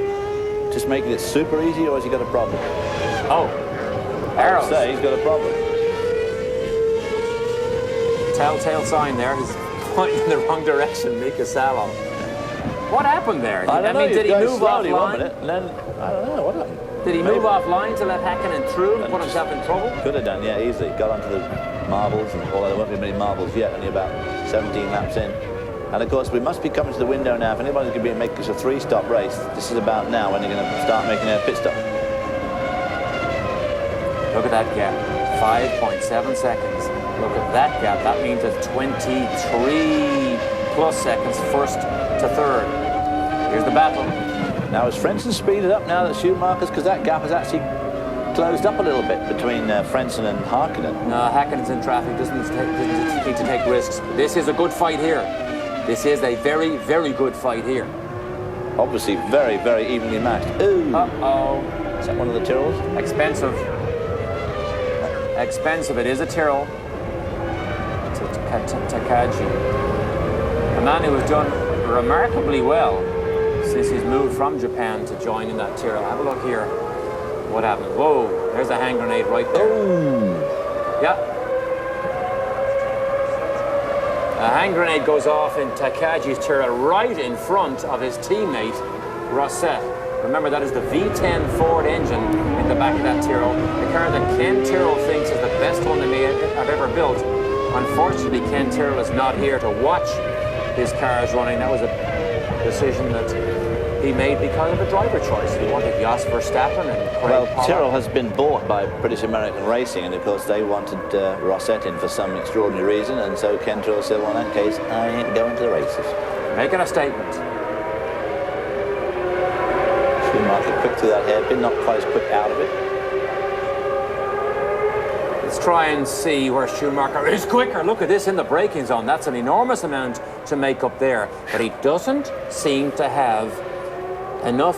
just making it super easy, or has he got a problem? Oh, Arrows. I would say he's got a problem. Telltale sign there. He's pointing in the wrong direction, Mika Salo. What happened there? I don't know. Did he move slowly offline? And then, I don't know, what happened? Did he move offline to let Hakkinen through and put himself in trouble? Could have done, yeah, easily. Got onto the marbles, and although there won't be many marbles yet, only about 17 laps in. And of course, we must be coming to the window now. If anybody's going to be making this a 3-stop race, this is about now when they're going to start making their pit stop. Look at that gap, 5.7 seconds. Look at that gap. That means it's 23 plus seconds first to third. Here's the battle. Now, has Frentzen speeded up now that Schumacher's, because that gap has actually closed up a little bit between Frentzen and Hakkinen. No, Hakkinen's in traffic, doesn't need to take risks. This is a good fight here. This is a very, very good fight here. Obviously, very, very evenly matched. Ooh. Uh-oh. Is that one of the Tyrrells? Expensive. Expensive. It is a Tyrrell. Takagi. A man who has done remarkably well since he's moved from Japan to join in that Tyrrell. Have a look here. What happened? Whoa, there's a hand grenade right there. Ooh. Yeah. A hand grenade goes off in Takagi's Tyrrell right in front of his teammate, Rosset. Remember, that is the V10 Ford engine in the back of that Tyrrell. The car that Ken Tyrrell thinks is the best one they may have ever built. Unfortunately, Ken Tyrrell is not here to watch his cars running. That was a decision that he made because of a driver choice. He wanted Jos Verstappen and Craig Pollard. Tyrrell has been bought by British American Racing, and of course they wanted Rosset in for some extraordinary reason, and so Ken Tyrrell said, well, in that case, I ain't going to the races. Making a statement. Schumacher quick through that hairpin, not quite as quick out of it. Let's try and see where Schumacher is quicker. Look at this in the braking zone. That's an enormous amount to make up there. But he doesn't seem to have enough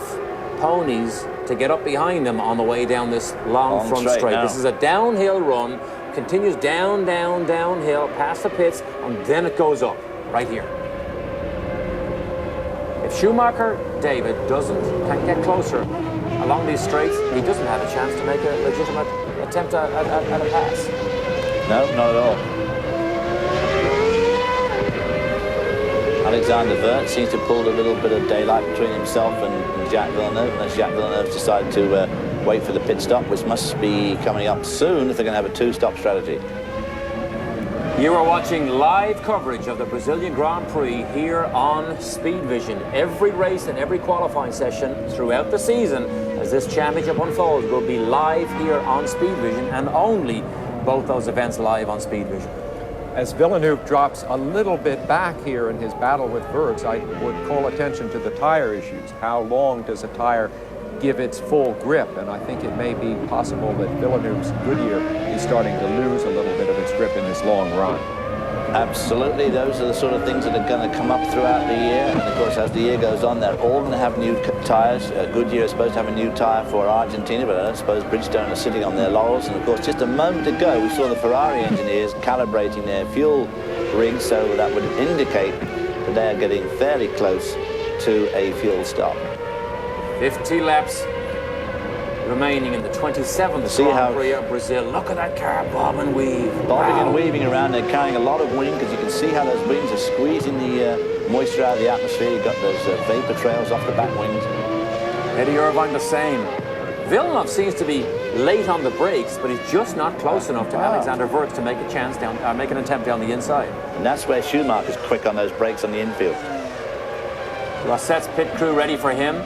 ponies to get up behind him on the way down this long front straight. This is a downhill run, continues down, down, downhill, past the pits, and then it goes up, right here. If Schumacher, David, can't get closer along these straights, he doesn't have a chance to make a legitimate attempt at a pass. No, not at all. Alexander Wurz seems to have pulled a little bit of daylight between himself and Jacques Villeneuve, unless Jacques Villeneuve decided to wait for the pit stop, which must be coming up soon if they're going to have a two-stop strategy. You are watching live coverage of the Brazilian Grand Prix here on Speed Vision. Every race and every qualifying session throughout the season as this championship unfolds will be live here on Speed Vision, and only both those events live on Speed Vision. As Villeneuve drops a little bit back here in his battle with Wurz, I would call attention to the tire issues. How long does a tire give its full grip? And I think it may be possible that Villeneuve's Goodyear is starting to lose a little bit of its grip in this long run. Absolutely, those are the sort of things that are going to come up throughout the year. And of course, as the year goes on, they're all going to have new tires. Goodyear is supposed to have a new tire for Argentina, but I don't suppose Bridgestone are sitting on their laurels. And of course, just a moment ago, we saw the Ferrari engineers calibrating their fuel rigs, so that would indicate that they are getting fairly close to a fuel stop. 50 laps remaining in the 27th Grand Prix of Brazil. Look at that car bob and weave. Bobbing and weaving around. They're carrying a lot of wind, because you can see how those wings are squeezing the moisture out of the atmosphere. You've got those vapor trails off the back wings. Eddie Irvine the same. Villeneuve seems to be late on the brakes, but he's just not close enough to Alexander Wurz to make a chance down, make an attempt down the inside. And that's where Schumacher's quick on those brakes on the infield. Rossette's pit crew ready for him.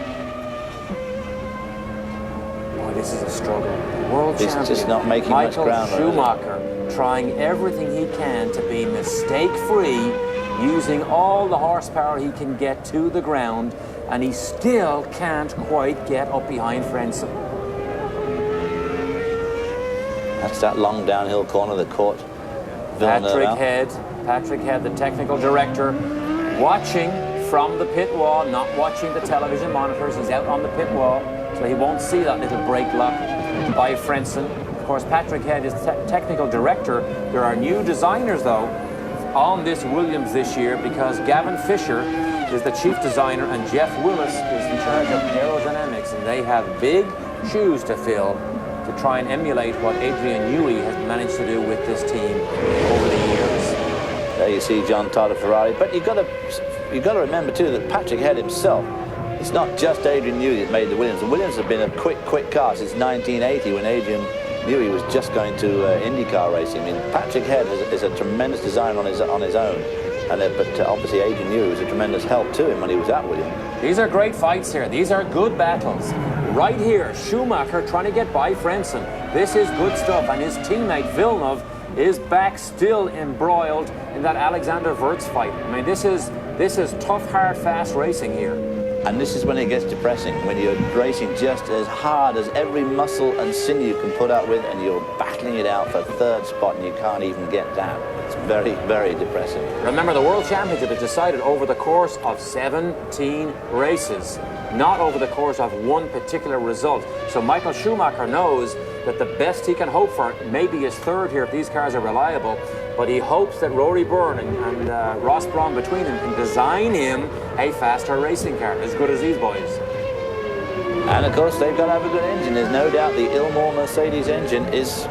This is a struggle. World champion. He's just not making much ground. Michael Schumacher trying everything he can to be mistake-free, using all the horsepower he can get to the ground, and he still can't quite get up behind Frentzen. That's that long downhill corner that caught Villeneuve. Patrick Head, the technical director, watching from the pit wall, not watching the television monitors. He's out on the pit wall, so he won't see that little brake lock by Frentzen. Of course, Patrick Head is technical director. There are new designers, though, on this Williams this year, because Gavin Fisher is the chief designer and Jeff Willis is in charge of aerodynamics, and they have big shoes to fill to try and emulate what Adrian Newey has managed to do with this team over the years. There you see John Todd of Ferrari, but you've got to remember too that Patrick Head himself, it's not just Adrian Newey that made the Williams. The Williams have been a quick car since 1980, when Adrian Newey was just going to IndyCar racing. I mean, Patrick Head is a tremendous designer on his own, but obviously Adrian Newey was a tremendous help to him when he was at Williams. These are great fights here. These are good battles. Right here, Schumacher trying to get by Frentzen. This is good stuff, and his teammate Villeneuve is back, still embroiled in that Alexander Wurz fight. I mean, this is tough, hard, fast racing here. And this is when it gets depressing, when you're racing just as hard as every muscle and sinew you can put up with, and you're battling it out for third spot and you can't even get down. It's very, very depressing. Remember, the World Championship is decided over the course of 17 races, not over the course of one particular result. So Michael Schumacher knows that the best he can hope for maybe is third here if these cars are reliable, but he hopes that Rory Byrne and Ross Brawn between them can design him a faster racing car, as good as these boys. And of course, they've got to have a good engine. There's no doubt the Ilmor Mercedes engine is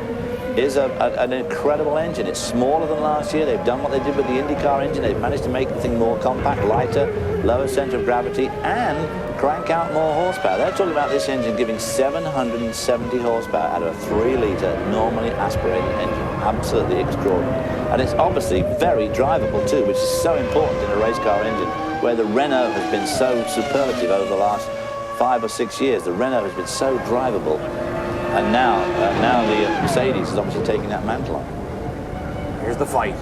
an incredible engine. It's smaller than last year. They've done what they did with the IndyCar engine. They've managed to make the thing more compact, lighter, lower center of gravity, and crank out more horsepower. They're talking about this engine giving 770 horsepower out of a 3-litre normally aspirated engine. Absolutely extraordinary. And it's obviously very drivable too, which is so important in a race car engine, where the Renault has been so superlative over the last 5 or 6 years. The Renault has been so drivable. And now the Mercedes is obviously taking that mantle on. Here's the fight.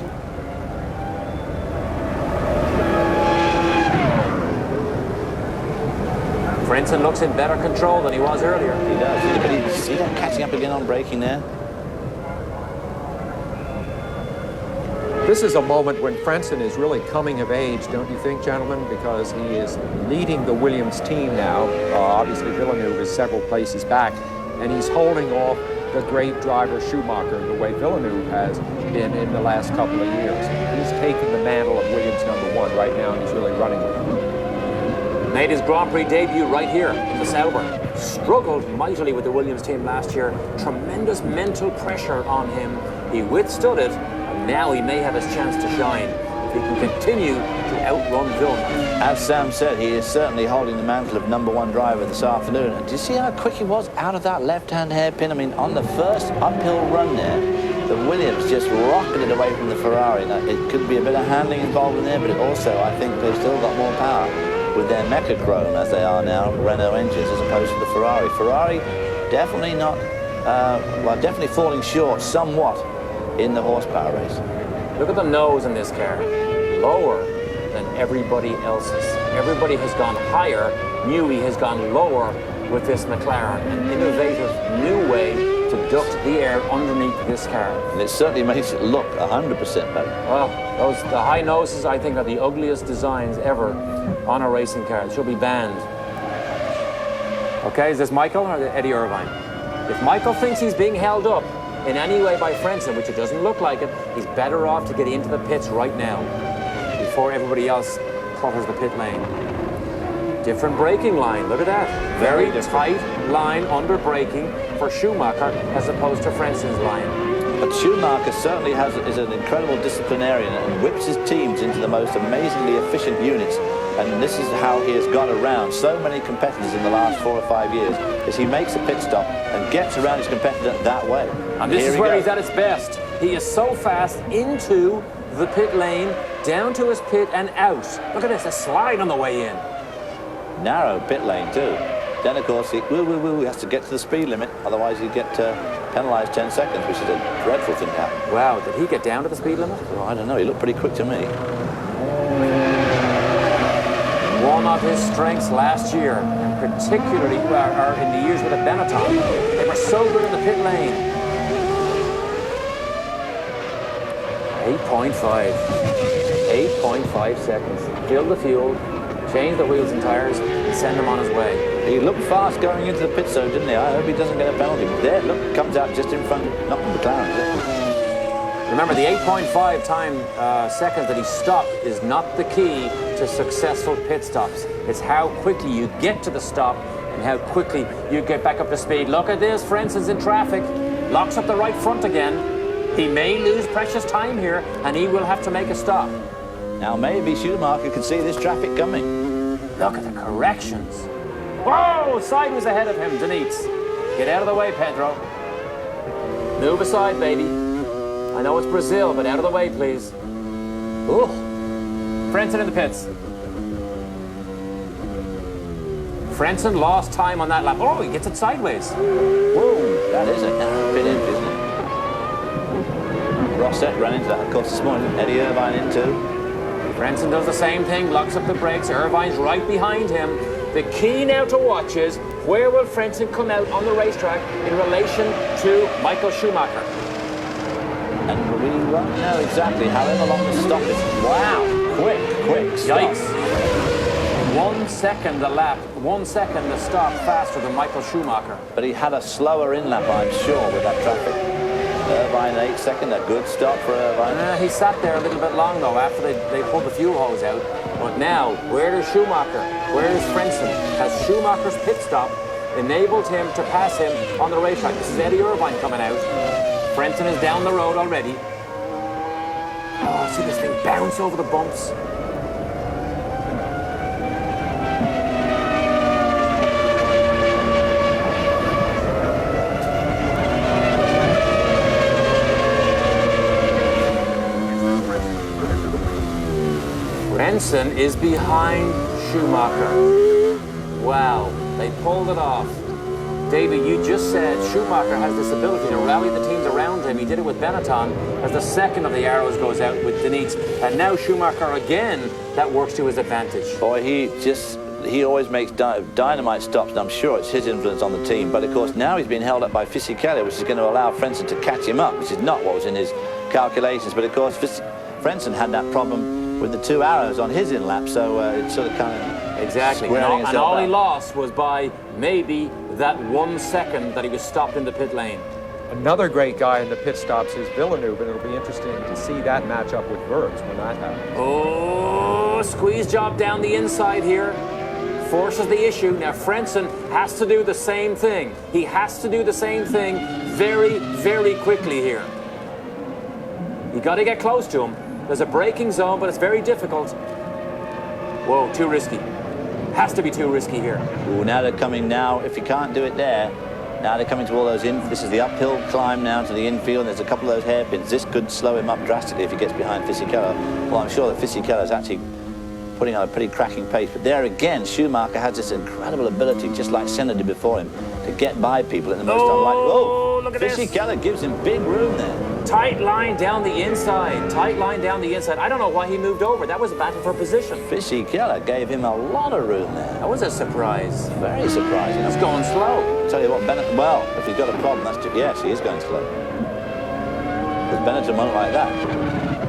Frentzen looks in better control than he was earlier. He does, but he's catching up again on braking there. This is a moment when Frentzen is really coming of age, don't you think, gentlemen? Because he is leading the Williams team now. Obviously, Villeneuve is several places back, and he's holding off the great driver Schumacher the way Villeneuve has been in the last couple of years. He's taking the mantle of Williams #1 right now, and he's really running with it. Made his Grand Prix debut right here in the Sauber. Struggled mightily with the Williams team last year. Tremendous mental pressure on him. He withstood it, and now he may have his chance to shine. if he can continue to outrun Villeneuve. As Sam said, he is certainly holding the mantle of #1 driver this afternoon. And do you see how quick he was out of that left-hand hairpin? I mean, on the first uphill run there, the Williams just rocketed away from the Ferrari. Now, it could be a bit of handling involved in there, but it also, I think, they've still got more power with their Mechachrome, as they are now, Renault engines, as opposed to the Ferrari. Ferrari definitely not, well, definitely falling short somewhat in the horsepower race. Look at the nose in this car. Lower than everybody else's. Everybody has gone higher. Newey has gone lower with this McLaren. An innovative new way to duct the air underneath this car. And it certainly makes it look 100% better. Well, the high noses, I think, are the ugliest designs ever on a racing car. It should be banned. Okay, is this Michael or Eddie Irvine? If Michael thinks he's being held up in any way by Frentzen, which it doesn't look like it, he's better off to get into the pits right now before everybody else clutters the pit lane. Different braking line, look at that. Very tight line under braking for Schumacher as opposed to Frentzen's line. But Schumacher certainly is an incredible disciplinarian and whips his teams into the most amazingly efficient units. And this is how he has got around so many competitors in the last 4 or 5 years, is he makes a pit stop and gets around his competitor that way. And this is where he's at his best. He is so fast into the pit lane, down to his pit and out. Look at this, a slide on the way in. Narrow pit lane too. Then of course he has to get to the speed limit, otherwise he'd get penalised 10 seconds, which is a dreadful thing to happen. Wow, did he get down to the speed limit? Well, I don't know, he looked pretty quick to me. One of his strengths last year, and particularly in the years with a Benetton, they were so good in the pit lane. 8.5 seconds. Fill the fuel, change the wheels and tires, and send him on his way. He looked fast going into the pit zone, didn't he? I hope he doesn't get a penalty. There, look, comes out just in front of, not the McLaren. Remember, the 8.5 seconds that he stopped is not the key to successful pit stops. It's how quickly you get to the stop and how quickly you get back up to speed. Look at this, Frentzen's in traffic, locks up the right front again. He may lose precious time here, and he will have to make a stop. Now maybe Schumacher can see this traffic coming. Look at the corrections. Whoa, sideways ahead of him, Denitz. Get out of the way, Pedro. Move aside, baby. I know it's Brazil, but out of the way, please. Ooh. Frentzen in the pits. Frentzen lost time on that lap. Oh, he gets it sideways. Whoa, that is a narrow pit in, isn't it? Rosset ran into that, of course, this morning. Eddie Irvine in too. Frentzen does the same thing, locks up the brakes. Irvine's right behind him. The key now to watch is where will Frentzen come out on the racetrack in relation to Michael Schumacher? And we won't know exactly however long the stop is. Wow, quick stop. Yikes. 1 second a lap, 1 second to stop faster than Michael Schumacher. But he had a slower in-lap, I'm sure, with that traffic. Irvine 8 second, a good stop for Irvine. He sat there a little bit long though after they pulled the fuel hose out. But now, where is Schumacher? Where is Frentzen? Has Schumacher's pit stop enabled him to pass him on the racetrack? This is Eddie Irvine coming out. Frentzen is down the road already. Oh, see this thing bounce over the bumps. Frentzen is behind Schumacher. Wow, they pulled it off. David, you just said Schumacher has this ability to rally the teams around him. He did it with Benetton as the second of the arrows goes out with Denitz. And now Schumacher again, that works to his advantage. Boy, he always makes dynamite stops, and I'm sure it's his influence on the team. But of course, now he's been held up by Fisichella, which is going to allow Frentzen to catch him up, which is not what was in his calculations. But of course, Frentzen had that problem with the 2 arrows on his in-lap, so it's sort of kind of exactly. And all he lost was by maybe that 1 second that he was stopped in the pit lane. Another great guy in the pit stops is Villeneuve, and it'll be interesting to see that match up with Verbs when that happens. Oh, squeeze job down the inside here. Forces the issue. Now Frentzen has to do the same thing. He has to do the same thing very, very quickly here. You got to get close to him. There's a braking zone, but it's very difficult. Whoa, too risky. Has to be too risky here. Ooh, now they're coming now. If you can't do it there, now they're coming to all those in. This is the uphill climb now to the infield. There's a couple of those hairpins. This could slow him up drastically if he gets behind Fisichella. Well, I'm sure that Fisichella is actually putting on a pretty cracking pace. But there again, Schumacher has this incredible ability, just like Senna did before him, to get by people in the most unlikely. Oh, look at this. Fisichella gives him big room there. Tight line down the inside. Tight line down the inside. I don't know why he moved over. That was a battle for position. Fisichella gave him a lot of room there. That was a surprise. Very surprising. He's going slow. I'll tell you what, Bennett, well, if he's got a problem, that's just, yes, he is going slow. Because Benetton won't like that.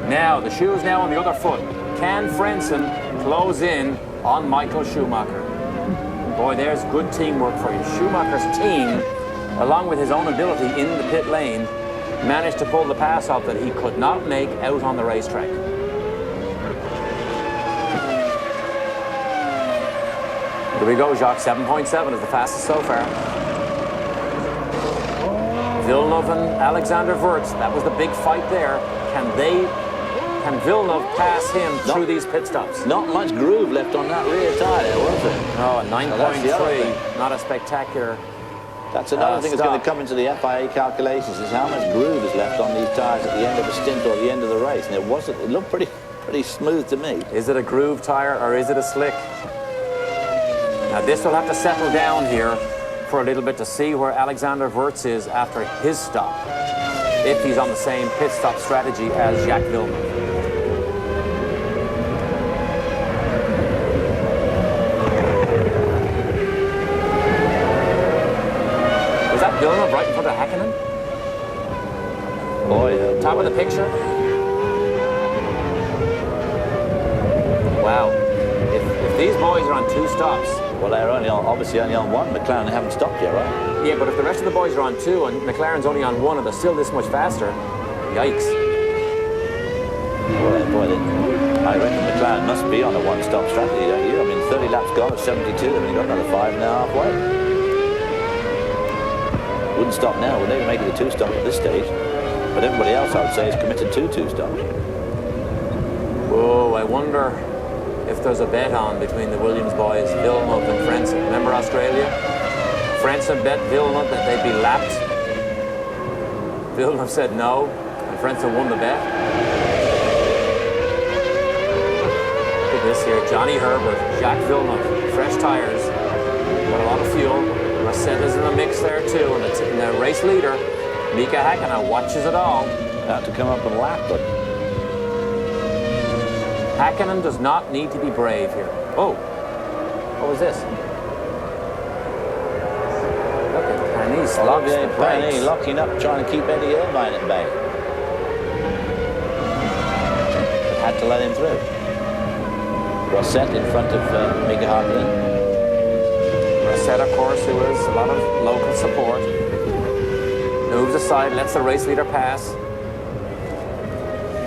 Now, the shoe's now on the other foot. Can Frentzen close in on Michael Schumacher? Boy, there's good teamwork for you. Schumacher's team, along with his own ability in the pit lane, managed to pull the pass off that he could not make out on the racetrack. Here we go, Jacques. 7.7 is the fastest so far. Villeneuve and Alexander Wurz, that was the big fight there. Can Villeneuve pass him through these pit stops? Not much groove left on that rear tyre there, was it? No, a 9.3, not a spectacular. That's another thing that's going to come into the FIA calculations, is how much groove is left on these tyres at the end of a stint or the end of the race. And it looked pretty smooth to me. Is it a groove tyre or is it a slick? Now this will have to settle down here for a little bit to see where Alexander Wurz is after his stop, if he's on the same pit stop strategy as Jacques Villeneuve. Was that Villeneuve right in front of Häkkinen? Boy, Top of the picture. Wow. If these boys are on 2 stops. Well, they're obviously only on 1. McLaren, they haven't stopped yet, right? Yeah, but if the rest of the boys are on 2 and McLaren's only on 1 and they're still this much faster, yikes. Boy, I reckon McLaren must be on a 1-stop strategy, don't you? I mean, 30 laps gone at 72, they've only got another 5.5 away. Wouldn't stop now, would they? Make it a 2-stop at this stage. But everybody else, I would say, is committed to 2-stops. Whoa, I wonder if there's a bet on between the Williams boys, Villeneuve and Frentzen. Remember Australia? Frentzen bet Villeneuve that they'd be lapped. Villeneuve said no, and Frentzen won the bet. Look at this here, Johnny Herbert, Jacques Villeneuve, fresh tires, got a lot of fuel. Rossetta's in the mix there too, and the race leader, Mika Häkkinen, watches it all. Out to come up and lap, but Häkkinen does not need to be brave here. Oh, what was this? Look at Panis locks the brakes. Locking up, trying to keep Eddie Irvine at bay. But had to let him through. Rosset in front of Mika Häkkinen. Rosset, of course, who has a lot of local support. Moves aside, lets the race leader pass.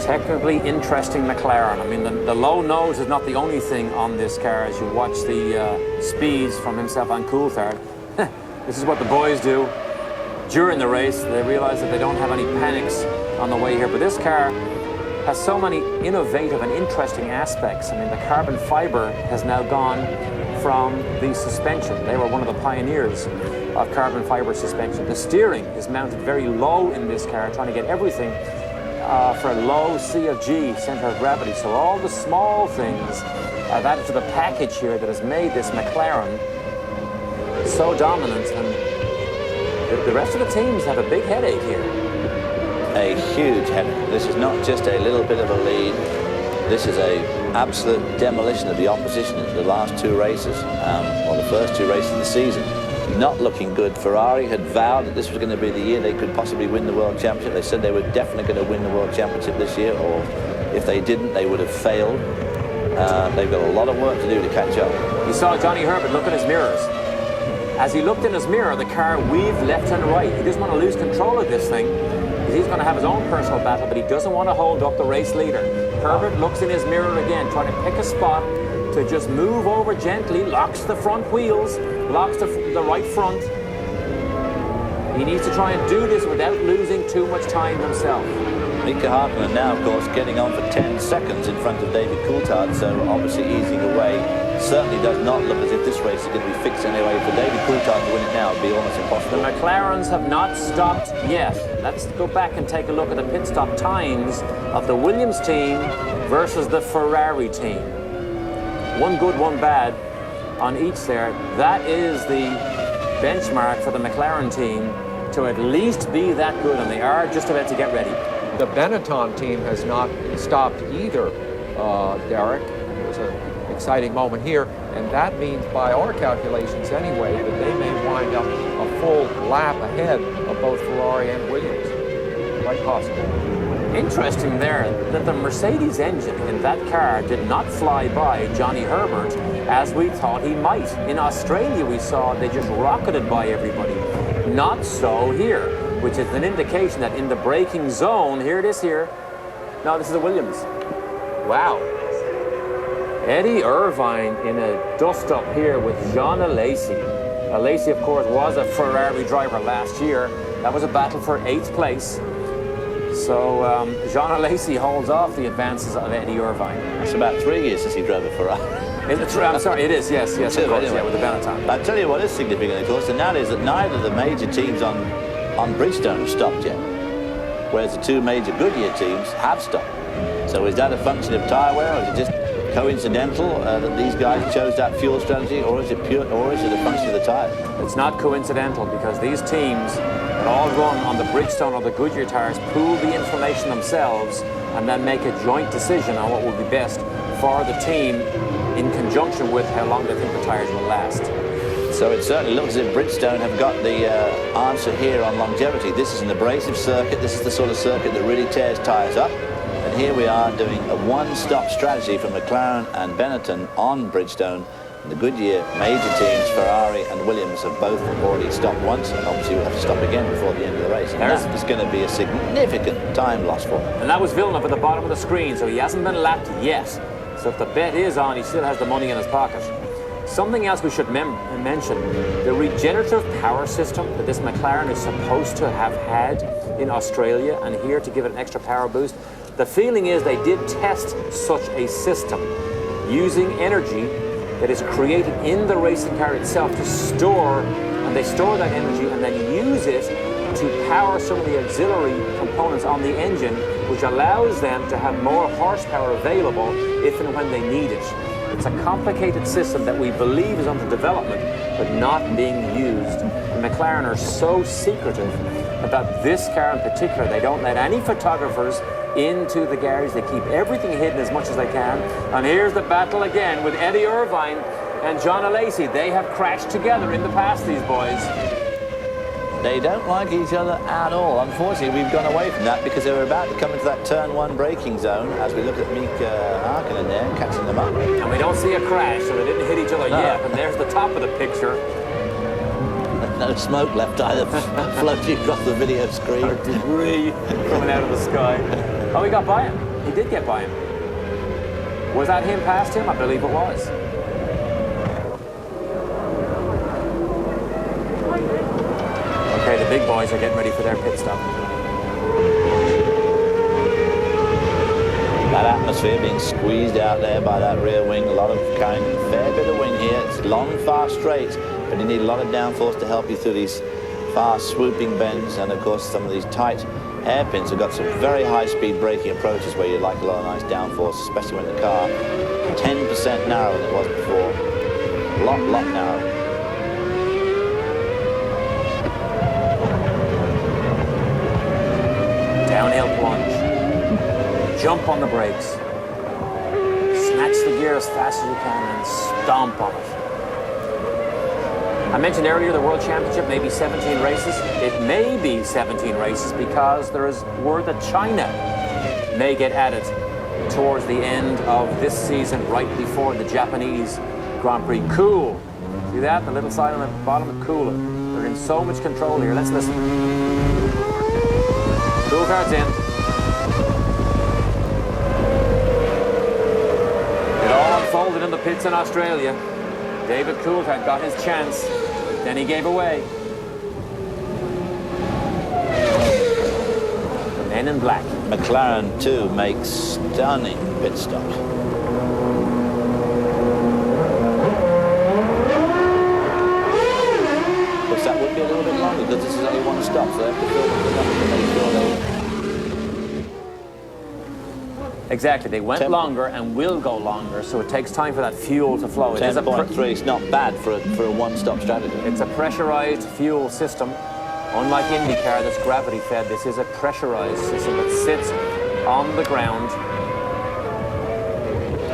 Technically interesting McLaren. I mean, the low nose is not the only thing on this car as you watch the speeds from himself on Coulthard. This is what the boys do during the race. They realize that they don't have any panics on the way here. But this car has so many innovative and interesting aspects. I mean, the carbon fiber has now gone from the suspension. They were one of the pioneers of carbon fiber suspension. The steering is mounted very low in this car, trying to get everything for a low C of G, center of gravity. So all the small things I've added to the package here that has made this McLaren so dominant, and the rest of the teams have a big headache here. A huge headache. This is not just a little bit of a lead. This is a absolute demolition of the opposition in the last 2 races, or the first 2 races of the season. Not looking good. Ferrari had vowed that this was going to be the year they could possibly win the World Championship. They said they were definitely going to win the World Championship this year, or if they didn't, they would have failed. They've got a lot of work to do to catch up. You saw Johnny Herbert look in his mirrors. As he looked in his mirror, the car weaved left and right. He doesn't want to lose control of this thing, because he's going to have his own personal battle, but he doesn't want to hold up the race leader. Herbert looks in his mirror again, trying to pick a spot to just move over gently, locks the front wheels, locks the right front. He needs to try and do this without losing too much time himself. Mika Hakkinen now, of course, getting on for 10 seconds in front of David Coulthard, so obviously easing away. Certainly does not look as if this race is going to be fixed anyway. For David Coulthard to win it now would be almost impossible. The McLarens have not stopped yet. Let's go back and take a look at the pit stop times of the Williams team versus the Ferrari team. One good, one bad on each there. That is the benchmark for the McLaren team to at least be that good, and they are just about to get ready. The Benetton team has not stopped either, Derek. It was an exciting moment here, and that means, by our calculations anyway, that they may wind up a full lap ahead of both Ferrari and Williams. Quite possible. Interesting there that the Mercedes engine in that car did not fly by Johnny Herbert as we thought he might. In Australia, we saw they just rocketed by everybody. Not so here, which is an indication that in the braking zone, here it is here. No, this is a Williams. Wow. Eddie Irvine in a dust-up here with Jean Alesi. Alesi, of course, was a Ferrari driver last year. That was a battle for 8th place. So Jean Alesi holds off the advances of Eddie Irvine. It's about 3 years since he drove a Ferrari. I'm sorry, it is, yes, of course, anyway. yeah, with the Benetton. I'll tell you what is significant, of course, and that is that neither of the major teams on Bridgestone have stopped yet, whereas the two major Goodyear teams have stopped. So is that a function of tyre wear, or is it just coincidental that these guys chose that fuel strategy, or is it a function of the tyre? It's not coincidental, because these teams that all run on the Bridgestone or the Goodyear tyres pool the information themselves and then make a joint decision on what will be best for the team in conjunction with how long they think the tyres will last. So it certainly looks as if Bridgestone have got the answer here on longevity. This is an abrasive circuit. This is the sort of circuit that really tears tyres up. And here we are doing a one-stop strategy for McLaren and Benetton on Bridgestone. The Goodyear major teams, Ferrari and Williams, have both already stopped once, and obviously we'll have to stop again before the end of the race. And that is going to be a significant time loss for them. And that was Villeneuve at the bottom of the screen, so he hasn't been lapped yet. So if the bet is on, he still has the money in his pocket. Something else we should mention, the regenerative power system that this McLaren is supposed to have had in Australia and here to give it an extra power boost. The feeling is they did test such a system using energy that is created in the racing car itself to store, and they store that energy and then use it to power some of the auxiliary components on the engine, which allows them to have more horsepower available if and when they need it. It's a complicated system that we believe is under development, but not being used. And McLaren are so secretive about this car in particular. They don't let any photographers into the garage. They keep everything hidden as much as they can. And here's the battle again with Eddie Irvine and John Alesi. They have crashed together in the past, these boys. They don't like each other at all. Unfortunately, we've gone away from that because they were about to come into that turn one braking zone as we look at Mika Hakkinen there, catching them up. And we don't see a crash, so they didn't hit each other yet. And there's the top of the picture. No smoke left either, floating across the video screen. Or debris coming out of the sky. Oh, he got by him. He did get by him. Was that him past him? I believe it was. Okay, the big boys are getting ready for their pit stop. That atmosphere being squeezed out there by that rear wing, a lot of carrying a fair bit of wing here. It's long, fast straights, but you need a lot of downforce to help you through these fast swooping bends, and of course some of these tight hairpins have got some very high-speed braking approaches where you'd like a lot of nice downforce, especially when the car 10% narrower than it was before. A lot narrower. Downhill plunge. Jump on the brakes. Snatch the gear as fast as you can and stomp on it. I mentioned earlier the World Championship may be 17 races. It may be 17 races because there is word that China may get added towards the end of this season, right before the Japanese Grand Prix. Cool. See that? The little sign on the bottom of cooler. They're in so much control here. Let's listen. Cool cards in. It all unfolded in the pits in Australia. David Coulthard got his chance, then he gave away. The men in black. McLaren too makes stunning pit stops. Of course, that would be a little bit longer because this is only one stop, so they have to fill them enough to make sure they... Exactly, they went 10 longer and will go longer, so it takes time for that fuel to flow. 10.3 is not bad for a one-stop strategy. It's a pressurized fuel system. Unlike IndyCar that's gravity fed, this is a pressurized system that sits on the ground.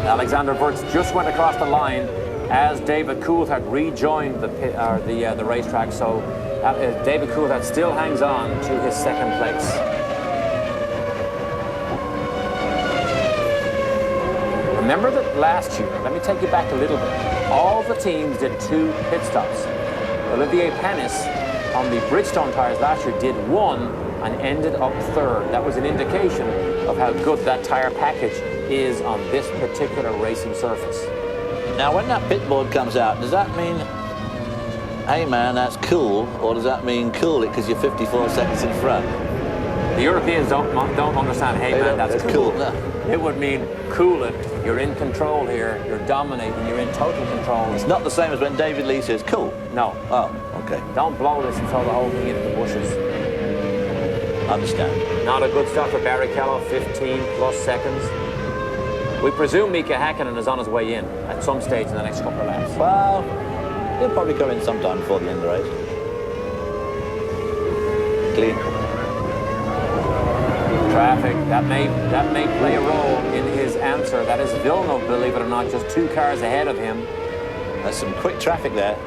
Alexander Wurz just went across the line as David Coulthard rejoined the racetrack, so David Coulthard still hangs on to his second place. Remember that last year, let me take you back a little bit, all the teams did 2 pit stops. Olivier Panis on the Bridgestone tyres last year did 1 and ended up 3rd. That was an indication of how good that tyre package is on this particular racing surface. Now, when that pit board comes out, does that mean, hey man, that's cool, or does that mean cool it because you're 54 seconds in front? The Europeans don't understand, hey man, that's cool. No. It would mean cool it. You're in control here. You're dominating. You're in total control. It's not the same as when David Lee says cool. No. Oh, okay. Don't blow this and throw the whole thing into the bushes. Understand. Not a good start for Barrichello, 15+ seconds. We presume Mika Hakkinen is on his way in at some stage in the next couple of laps. Well, he'll probably go in sometime before the end of the race. Clean. Traffic, that may play a role in his answer. That is Villeneuve, believe it or not, just 2 cars ahead of him. There's some quick traffic there,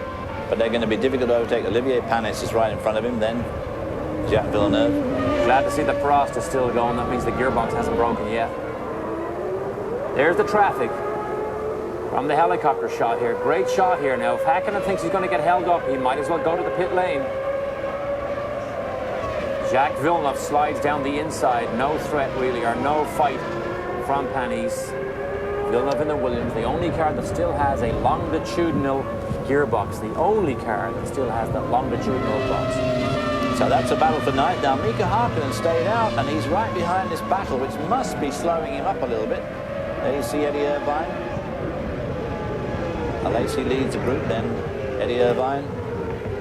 but they're going to be difficult to overtake. Olivier Panis is right in front of him, then Jacques Villeneuve. Glad to see the Prost is still going. That means the gearbox hasn't broken yet. There's the traffic from the helicopter shot here. Great shot here now. If Hakkinen thinks he's going to get held up, he might as well go to the pit lane. Jacques Villeneuve slides down the inside. No threat, really, or no fight from Panis. Villeneuve in the Williams, the only car that still has a longitudinal gearbox. The only car that still has that longitudinal box. So that's a battle for night. Now, Mika Hakkinen stayed out, and he's right behind this battle, which must be slowing him up a little bit. There you see Eddie Irvine. Alesi leads the group, then Eddie Irvine,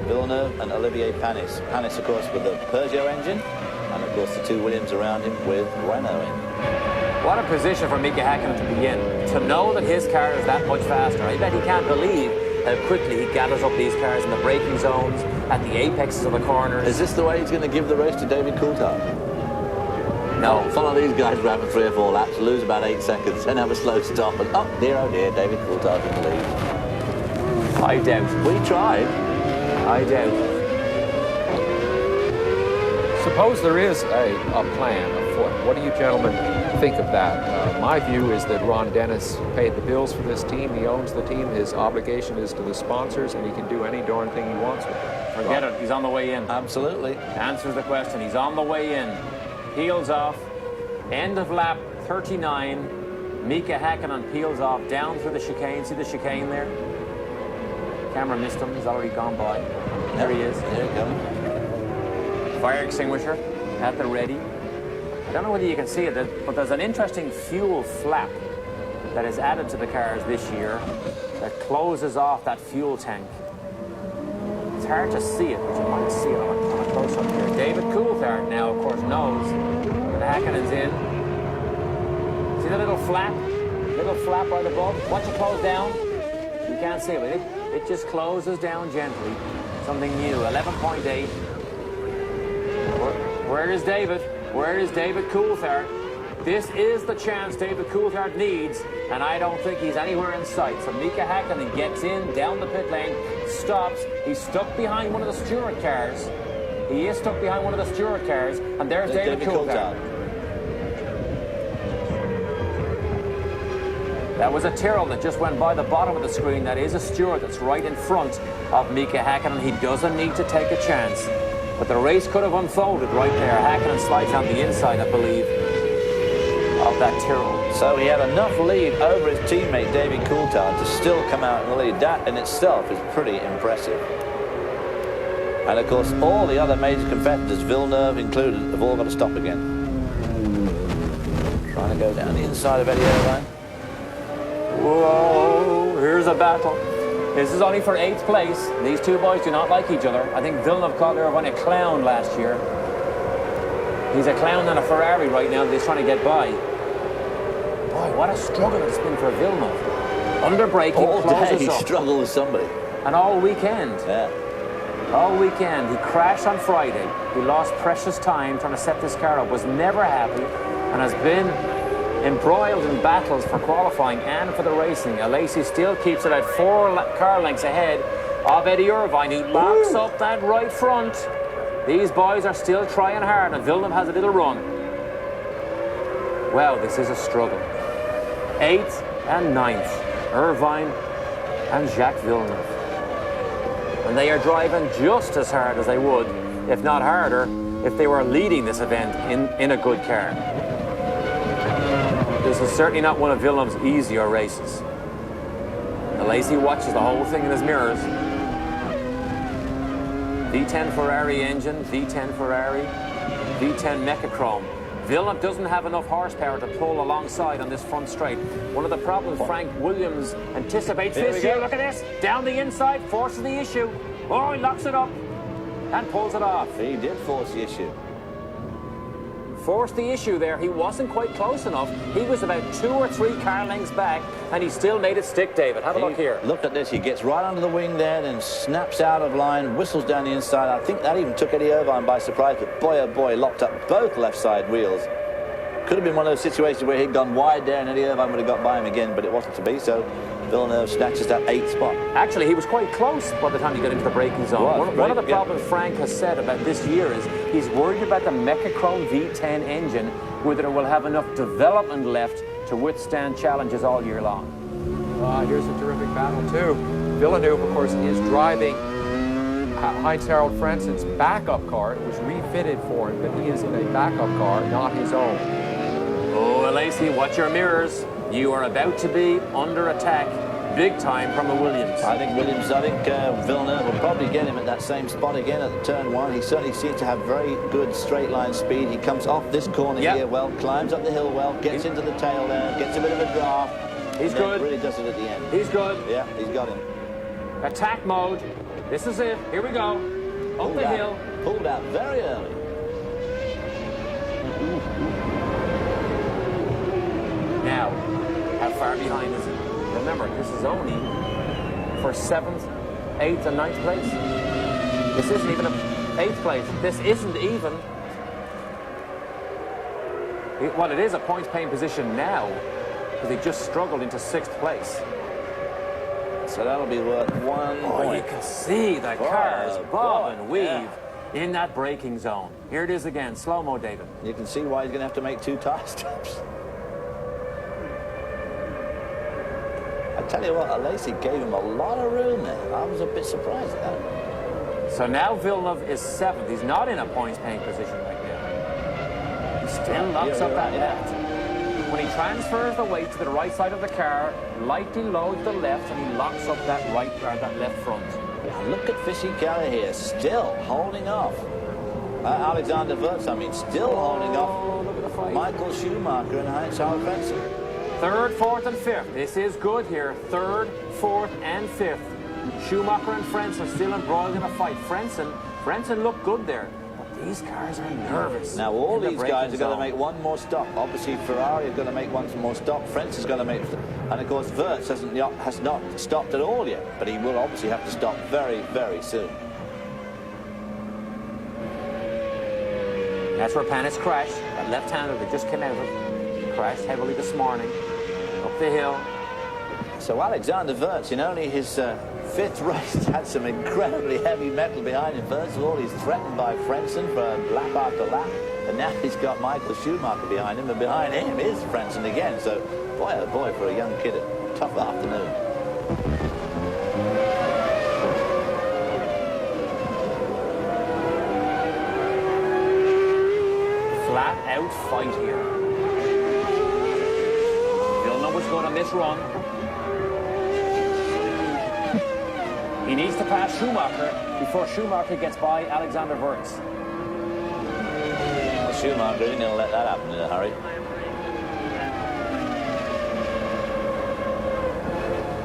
Villeneuve and Olivier Panis. Panis, of course, with the Peugeot engine, and of course the 2 Williams around him with Renault in. What a position for Mika Hakkinen to be in. To know that his car is that much faster. I bet he can't believe how quickly he gathers up these cars in the braking zones, at the apexes of the corners. Is this the way he's going to give the race to David Coulthard? No. Follow these guys around for 3 or 4 laps, lose about 8 seconds, then have a slow stop, and oh dear, David Coulthard in the lead. I doubt. We tried. I doubt. Suppose there is a plan afoot. What do you gentlemen think of that? My view is that Ron Dennis paid the bills for this team. He owns the team. His obligation is to the sponsors, and he can do any darn thing he wants with it. Forget it. He's on the way in. Absolutely. Answers the question. He's on the way in. Peels off. End of lap 39. Mika Hakkinen peels off down through the chicane. See the chicane there? Camera missed him. He's already gone by. There he is. There you go. Fire extinguisher at the ready. I don't know whether you can see it, but there's an interesting fuel flap that is added to the cars this year that closes off that fuel tank. It's hard to see it, but you might see it on a close-up here. David Coulthard now, of course, knows that Hakkinen's in. See the little flap? Little flap right above? Watch it close down. You can't see it. It just closes down gently. Something new. 11.8. Where is David? Where is David Coulthard? This is the chance David Coulthard needs, and I don't think he's anywhere in sight. So Mika Hakkinen gets in, down the pit lane, stops. He's stuck behind one of the Stewart cars. He is stuck behind one of the Stewart cars, and there's David Coulthard. That was a Tyrrell that just went by the bottom of the screen. That is a Stewart that's right in front of Mika Hakkinen. He doesn't need to take a chance. But the race could have unfolded right there. Hakkinen slides on the inside, I believe, of that Tyrrell. So he had enough lead over his teammate David Coulthard to still come out in the lead. That in itself is pretty impressive. And of course, all the other major competitors, Villeneuve included, have all got to stop again. trying to go down the inside of Eddie Irvine. Whoa, here's a battle. This is only for 8th place. These two boys do not like each other. I think Villeneuve called Irvine a clown last year. He's a clown on a Ferrari right now that he's trying to get by. Boy, what a struggle it's been for Villeneuve. Under braking, All closes day he up. struggled with somebody. And all weekend. Yeah. All weekend. He crashed on Friday. He lost precious time trying to set this car up. Was never happy and has been embroiled in battles for qualifying and for the racing. Alesi still keeps it at 4 car lengths ahead of Eddie Irvine, who locks up that right front. These boys are still trying hard, and Villeneuve has a little run. Well, this is a struggle. 8th and 9th, Irvine and Jacques Villeneuve. And they are driving just as hard as they would, if not harder, if they were leading this event in a good car. This is certainly not one of Villeneuve's easier races. Alesi watches the whole thing in his mirrors. V10 Ferrari engine, V10 Ferrari, V10 Mechachrome. Villeneuve doesn't have enough horsepower to pull alongside on this front straight. One of the problems Frank Williams anticipates this year, look at this, down the inside, forces the issue. Oh, he locks it up and pulls it off. He did force the issue. Forced the issue there. He wasn't quite close enough. He was about 2 or 3 car lengths back, and he still made it stick, David. Have a look here. Look at this. He gets right under the wing there, then snaps out of line, whistles down the inside. I think that even took Eddie Irvine by surprise, but boy, oh boy, locked up both left side wheels. Could have been one of those situations where he'd gone wide there and Eddie Irvine would have got by him again, but it wasn't to be, so Villeneuve snatches that 8th spot. Actually, he was quite close by the time he got into the braking zone. One of the problems Frank has said about this year is he's worried about the Mechachrome V10 engine, whether it will have enough development left to withstand challenges all year long. Here's a terrific battle, too. Villeneuve, of course, is driving Heinz-Harald Frenzen's backup car. It was refitted for him, but he is in a backup car, not his own. Oh, Alesi, watch your mirrors. You are about to be under attack big time from the Williams. I think Villeneuve will probably get him at that same spot again at the turn 1. He certainly seems to have very good straight line speed. He comes off this corner here well, climbs up the hill well, gets into the tail there, gets a bit of a draft. He's good. Really does it at the end. He's good. Yeah, he's got him. Attack mode. This is it. Here we go. Up the hill. Pulled out very early. Now, how far behind is he? Remember, this is only for 7th, 8th, and 9th place. This isn't even 8th place. This isn't even. Well, it is a point-paying position now, because he just struggled into 6th place. So that'll be worth 1 point. You can see the cars bob and weave in that braking zone. Here it is again, slow-mo, David. You can see why he's going to have to make 2 tire stops. I tell you what, Alesi gave him a lot of room there. I was a bit surprised at that. So now Villeneuve is 7th. He's not in a points-paying position right now. He still locks up that left. When he transfers the weight to the right side of the car, lightly loads the left, and he locks up that that left front. Look at Fisichella here, still holding off. Alexander Wurz, still holding off. Look at the fight. Michael Schumacher and Heinz-Harald Frentzen. 3rd, 4th, and 5th. This is good here. 3rd, 4th, and 5th. Schumacher and Frentzen still embroiled in a fight. Frentzen looked good there. But these cars are nervous. Now all these guys are going to make one more stop. Obviously Ferrari are going to make one more stop. Frenzen's going to make, and of course Wurz has not stopped at all yet. But he will obviously have to stop very, very soon. That's where Panis crashed. That left-hander that just came out of it. Crashed heavily this morning. Up the hill. So Alexander Wurz, in only his 5th race, had some incredibly heavy metal behind him. First of all, he's threatened by Frentzen for lap after lap. And now he's got Michael Schumacher behind him. And behind him is Frentzen again. So, boy, oh boy, for a young kid, a tough afternoon. Flat-out fight here. Villeneuve was going on this run. He needs to pass Schumacher before Schumacher gets by Alexander Wurz. Well, Schumacher isn't going to let that happen in a hurry.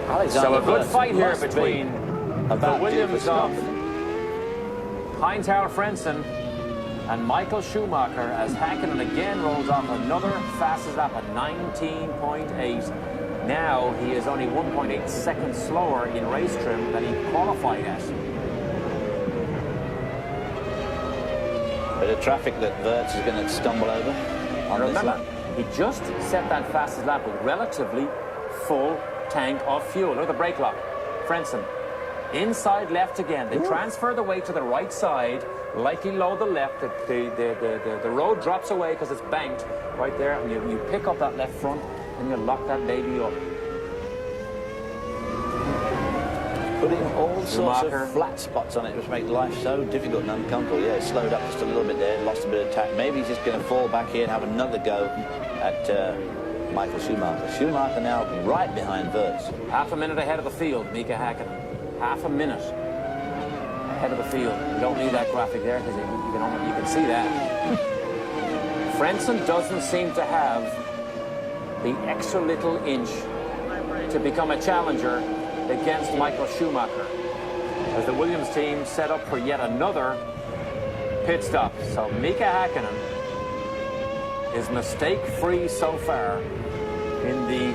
Alexander So a good Wirtz fight here must be between about the Williams due for of stopping. Heinz-Harald Frentzen and Michael Schumacher as Hakkinen again rolls off another fastest lap at 19.8. Now he is only 1.8 seconds slower in race trim than he qualified at. Bit of traffic that Wirtz is going to stumble over on this Remember, lap. he just set that fastest lap with relatively full tank of fuel. Look at the brake lock. Frentzen, inside left again. They transfer the weight to the right side, lightly load the left. The road drops away because it's banked right there, and you pick up that left front and you lock that baby up. Putting all sorts Schumacher. of flat spots on it, which make life so difficult and uncomfortable. Yeah, slowed up just a little bit there, lost a bit of tack. Maybe he's just going to fall back here and have another go at Michael Schumacher. Schumacher now right behind Wirtz. Half a minute ahead of the field, Mika Hakkinen. Half a minute ahead of the field. You don't need that graphic there because you can see that. Frentzen doesn't seem to have the extra little inch to become a challenger against Michael Schumacher as the Williams team set up for yet another pit stop. So Mika Hakkinen is mistake-free so far in the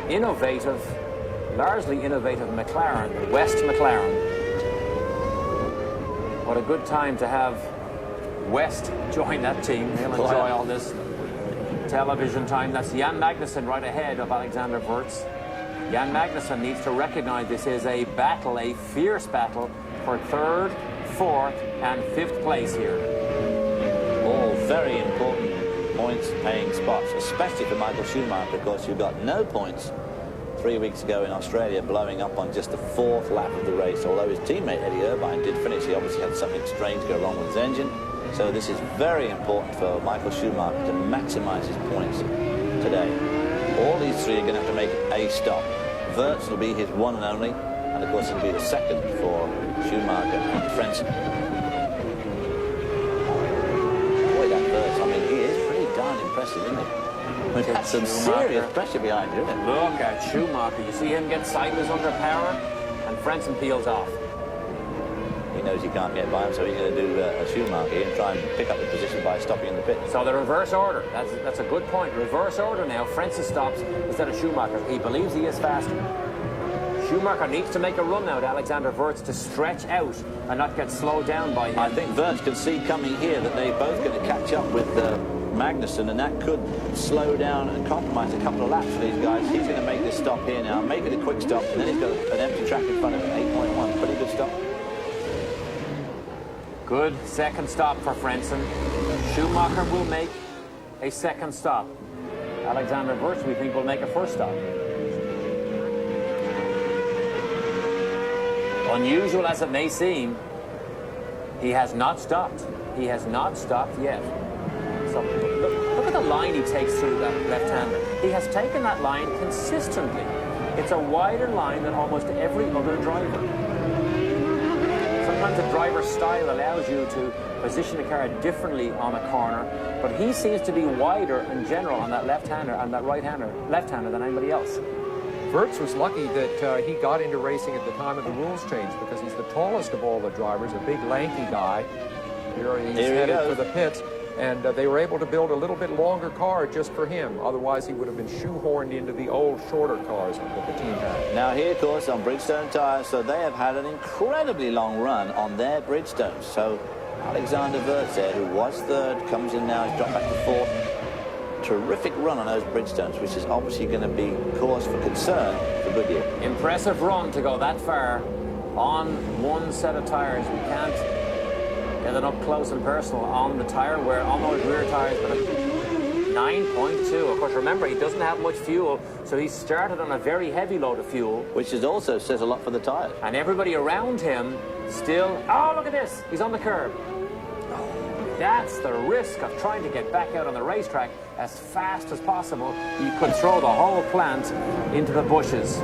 innovative, largely innovative McLaren, the West McLaren. What a good time to have West join that team. They'll enjoy all this television time. That's Jan Magnussen right ahead of Alexander Wirtz. Jan Magnussen needs to recognize this is a battle, a fierce battle for third, fourth, and fifth place here. All very important points-paying spots, especially for Michael Schumacher, because you got no points 3 weeks ago in Australia, blowing up on just the fourth lap of the race. Although his teammate Eddie Irvine did finish, he obviously had something strange go wrong with his engine. So this is very important for Michael Schumacher to maximise his points today. All these three are going to have to make a stop. Wirtz will be his one and only, and of course it'll be the second for Schumacher and Frentzen. Boy, that Wirtz, I mean, he is pretty darn impressive, isn't he? I mean, that's some serious pressure behind you, isn't it? Look at Schumacher. You see him get sideways under power, and Frentzen peels off. He knows he can't get by him, so he's going to do a Schumacher here and try and pick up the position by stopping in the pit. So the reverse order, that's a good point. Reverse order now. Frentzen stops instead of Schumacher. He believes he is faster. Schumacher needs to make a run now to Alexander Wirtz to stretch out and not get slowed down by him. I think Wirtz can see coming here that they're both going to catch up with Magnussen, and that could slow down and compromise a couple of laps for these guys. He's going to make this stop here now, make it a quick stop, and then he's got an empty track in front of him, 8.1, pretty good stop. Good second stop for Frentzen. Schumacher will make a second stop. Alexander Wirtz, we think, will make a first stop. Unusual as it may seem, he has not stopped. He has not stopped yet. So look at the line he takes through that left-hander. He has taken that line consistently. It's a wider line than almost every other driver. Sometimes a driver's style allows you to position a car differently on a corner, but he seems to be wider in general on that left-hander and that left-hander than anybody else. Wirtz was lucky that he got into racing at the time of the rules change because he's the tallest of all the drivers, a big lanky guy. Here he's headed for the pits, and they were able to build a little bit longer car just for him. Otherwise, he would have been shoehorned into the old, shorter cars that the team had. Now here, of course, on Bridgestone tyres, so they have had an incredibly long run on their Bridgestones. So Alexander Wirtz there, who was third, comes in now, he's dropped back to fourth. Terrific run on those Bridgestones, which is obviously going to be cause for concern for Goodyear. Impressive run to go that far on one set of tyres. We can't get it up close and personal on the tyre wear, on those rear tyres, but 9.2. Of course, remember, he doesn't have much fuel, so he started on a very heavy load of fuel. Which is also says a lot for the tyres. And everybody around him still, oh, look at this, he's on the curb. That's the risk of trying to get back out on the racetrack as fast as possible. You could throw the whole plant into the bushes.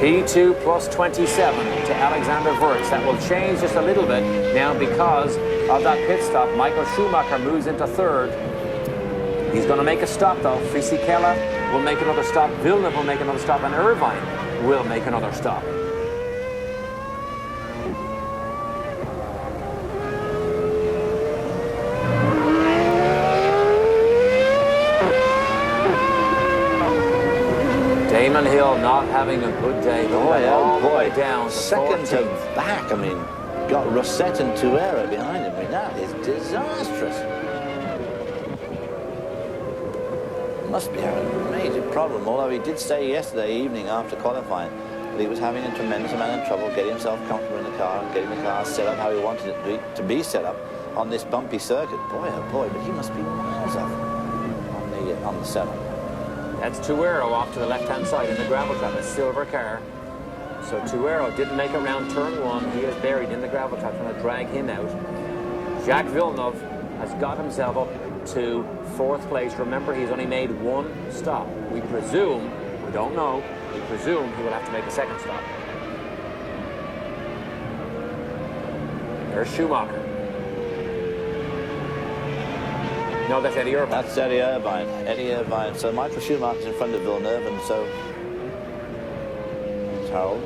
P2 plus 27 to Alexander Wurz. That will change just a little bit now because of that pit stop. Michael Schumacher moves into third. He's going to make a stop though. Fisichella will make another stop. Villeneuve will make another stop. And Irvine will make another stop. Damon Hill not having a good day. Oh boy, down second to back. I mean, got Rosset and Tuera behind him. I mean, that is disastrous. Must be having a major problem, although he did say yesterday evening after qualifying that he was having a tremendous amount of trouble getting himself comfortable in the car and getting the car set up how he wanted it to be set up on this bumpy circuit. Boy, oh boy, but he must be miles off on the setup. That's Tuero off to the left-hand side in the gravel trap, a silver car. So Tuero didn't make it around turn one. He is buried in the gravel trap, trying to drag him out. Jacques Villeneuve has got himself up to fourth place. Remember, he's only made one stop. We presume, we don't know, we presume he will have to make a second stop. There's Schumacher. No, that's Eddie Irvine. That's Eddie Irvine. Eddie Irvine. So Michael Schumacher's in front of Villeneuve, and so it's Harold.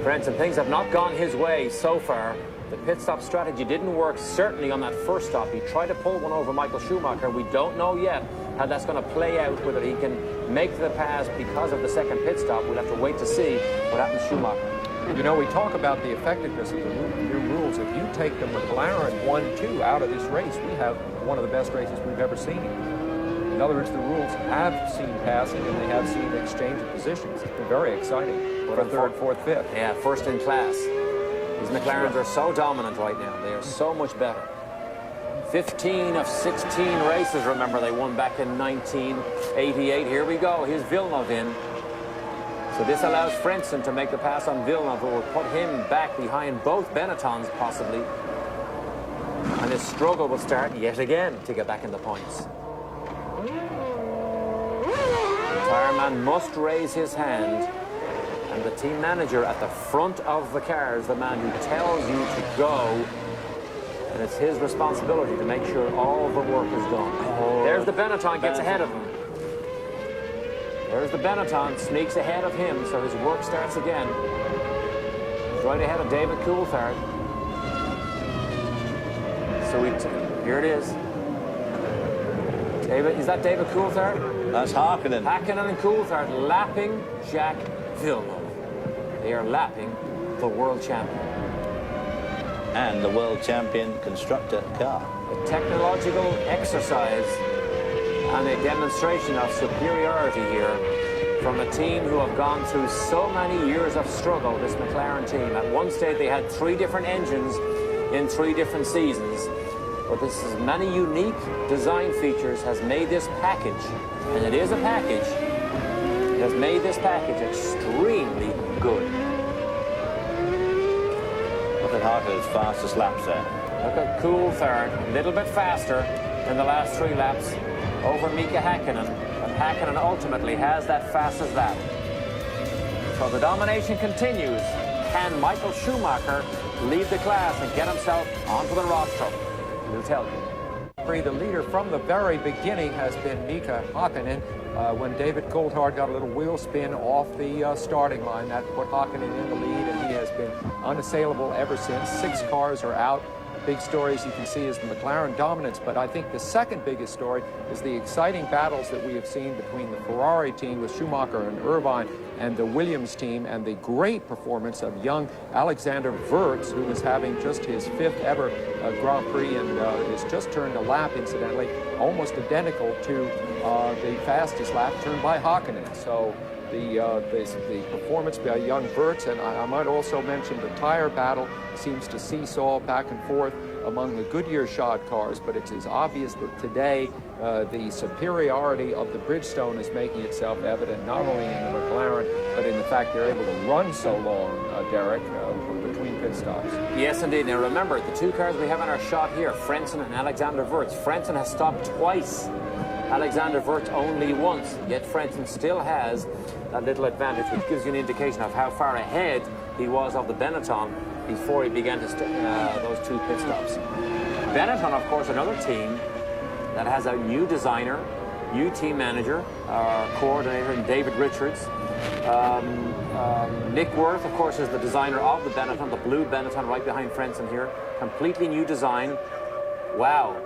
Friends, and things have not gone his way so far. The pit stop strategy didn't work, certainly on that first stop. He tried to pull one over Michael Schumacher. We don't know yet how that's going to play out, whether he can make the pass because of the second pit stop. We'll have to wait to see what happens to Schumacher. You know, we talk about the effectiveness of the new rules. If you take the McLaren 1-2 out of this race, we have one of the best races we've ever seen. In other words, the rules have seen passing and they have seen exchange of positions. It's been very exciting for third, fourth, fifth. Yeah, first in class. These McLarens are so dominant right now. They are so much better. 15 of 16 races, remember, they won back in 1988. Here we go. Here's Villeneuve in. So this allows Frentzen to make the pass on Villeneuve, who will put him back behind both Benettons, possibly. And his struggle will start yet again to get back in the points. The tire man must raise his hand. And the team manager at the front of the car is the man who tells you to go. And it's his responsibility to make sure all the work is done. There's the Benetton, gets ahead of him. There's the Benetton, sneaks ahead of him, so his work starts again. He's right ahead of David Coulthard. So here it is. David, is that David Coulthard? That's Hakkinen. Hakkinen and Coulthard lapping Jacques Villeneuve. They are lapping the world champion. And the world champion constructor car. A technological exercise and a demonstration of superiority here from a team who have gone through so many years of struggle, this McLaren team. At one stage they had 3 different engines in 3 different seasons. But this is many unique design features has made this package, and it is a package, it has made this package extremely good. Look at Harkinen's fastest laps there. Look at Coulthard, a little bit faster in the last 3 laps over Mika Hakkinen. But Hakkinen ultimately has that fastest lap. So the domination continues. Can Michael Schumacher lead the class and get himself onto the rostrum? We'll tell you. The leader from the very beginning has been Mika Hakkinen. When David Coulthard got a little wheel spin off the starting line, that put Hakkinen in the lead, and he has been unassailable ever since. 6 cars are out. Big stories you can see is the McLaren dominance, but I think the second biggest story is the exciting battles that we have seen between the Ferrari team with Schumacher and Irvine and the Williams team, and the great performance of young Alexander Wurz, who is having just his 5th ever Grand Prix and has just turned a lap, incidentally, almost identical to the fastest lap turned by Hakkinen. So the performance by young Wurz, and I might also mention the tire battle seems to seesaw back and forth among the Goodyear shod cars, but it is obvious that today the superiority of the Bridgestone is making itself evident not only in the McLaren, but in the fact they're able to run so long, Derek, between pit stops. Yes, indeed. Now remember, the 2 cars we have in our shot here, Frentzen and Alexander Wurz. Frentzen has stopped twice Alexander Wirtz only once, yet Frentzen still has that little advantage, which gives you an indication of how far ahead he was of the Benetton before he began to those 2 pit stops. Benetton, of course, another team that has a new designer, new team manager, coordinator, David Richards. Nick Worth, of course, is the designer of the Benetton, the blue Benetton right behind Frentzen here. Completely new design. Wow.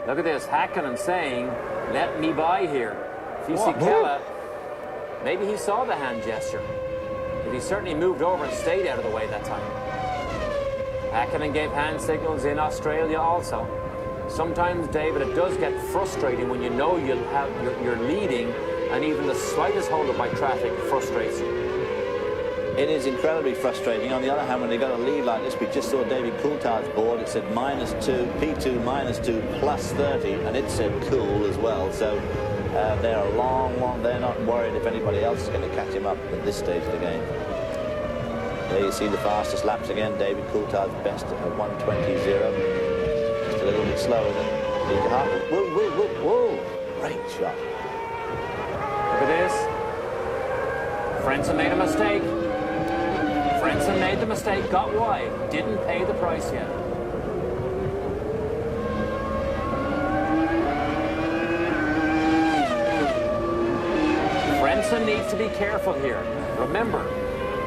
Look at this. Hakkinen saying, let me by here. Fisichella, maybe he saw the hand gesture. But he certainly moved over and stayed out of the way that time. Hakkinen gave hand signals in Australia also. Sometimes, David, it does get frustrating when you know you're leading, and even the slightest hold-up by traffic frustrates you. It is incredibly frustrating. On the other hand, when they got a lead like this, we just saw David Coulthard's board. It said -2, P2 -2, +30, and it said cool as well. So they're a long, they're not worried if anybody else is going to catch him up at this stage of the game. There you see the fastest laps again. David Coulthard's best at 1:20.0. Just a little bit slower than Peter Hartman. Whoa. Great shot. Look at this. Frentzen made a mistake. Frentzen made the mistake, got wide, didn't pay the price yet. Frentzen needs to be careful here. Remember,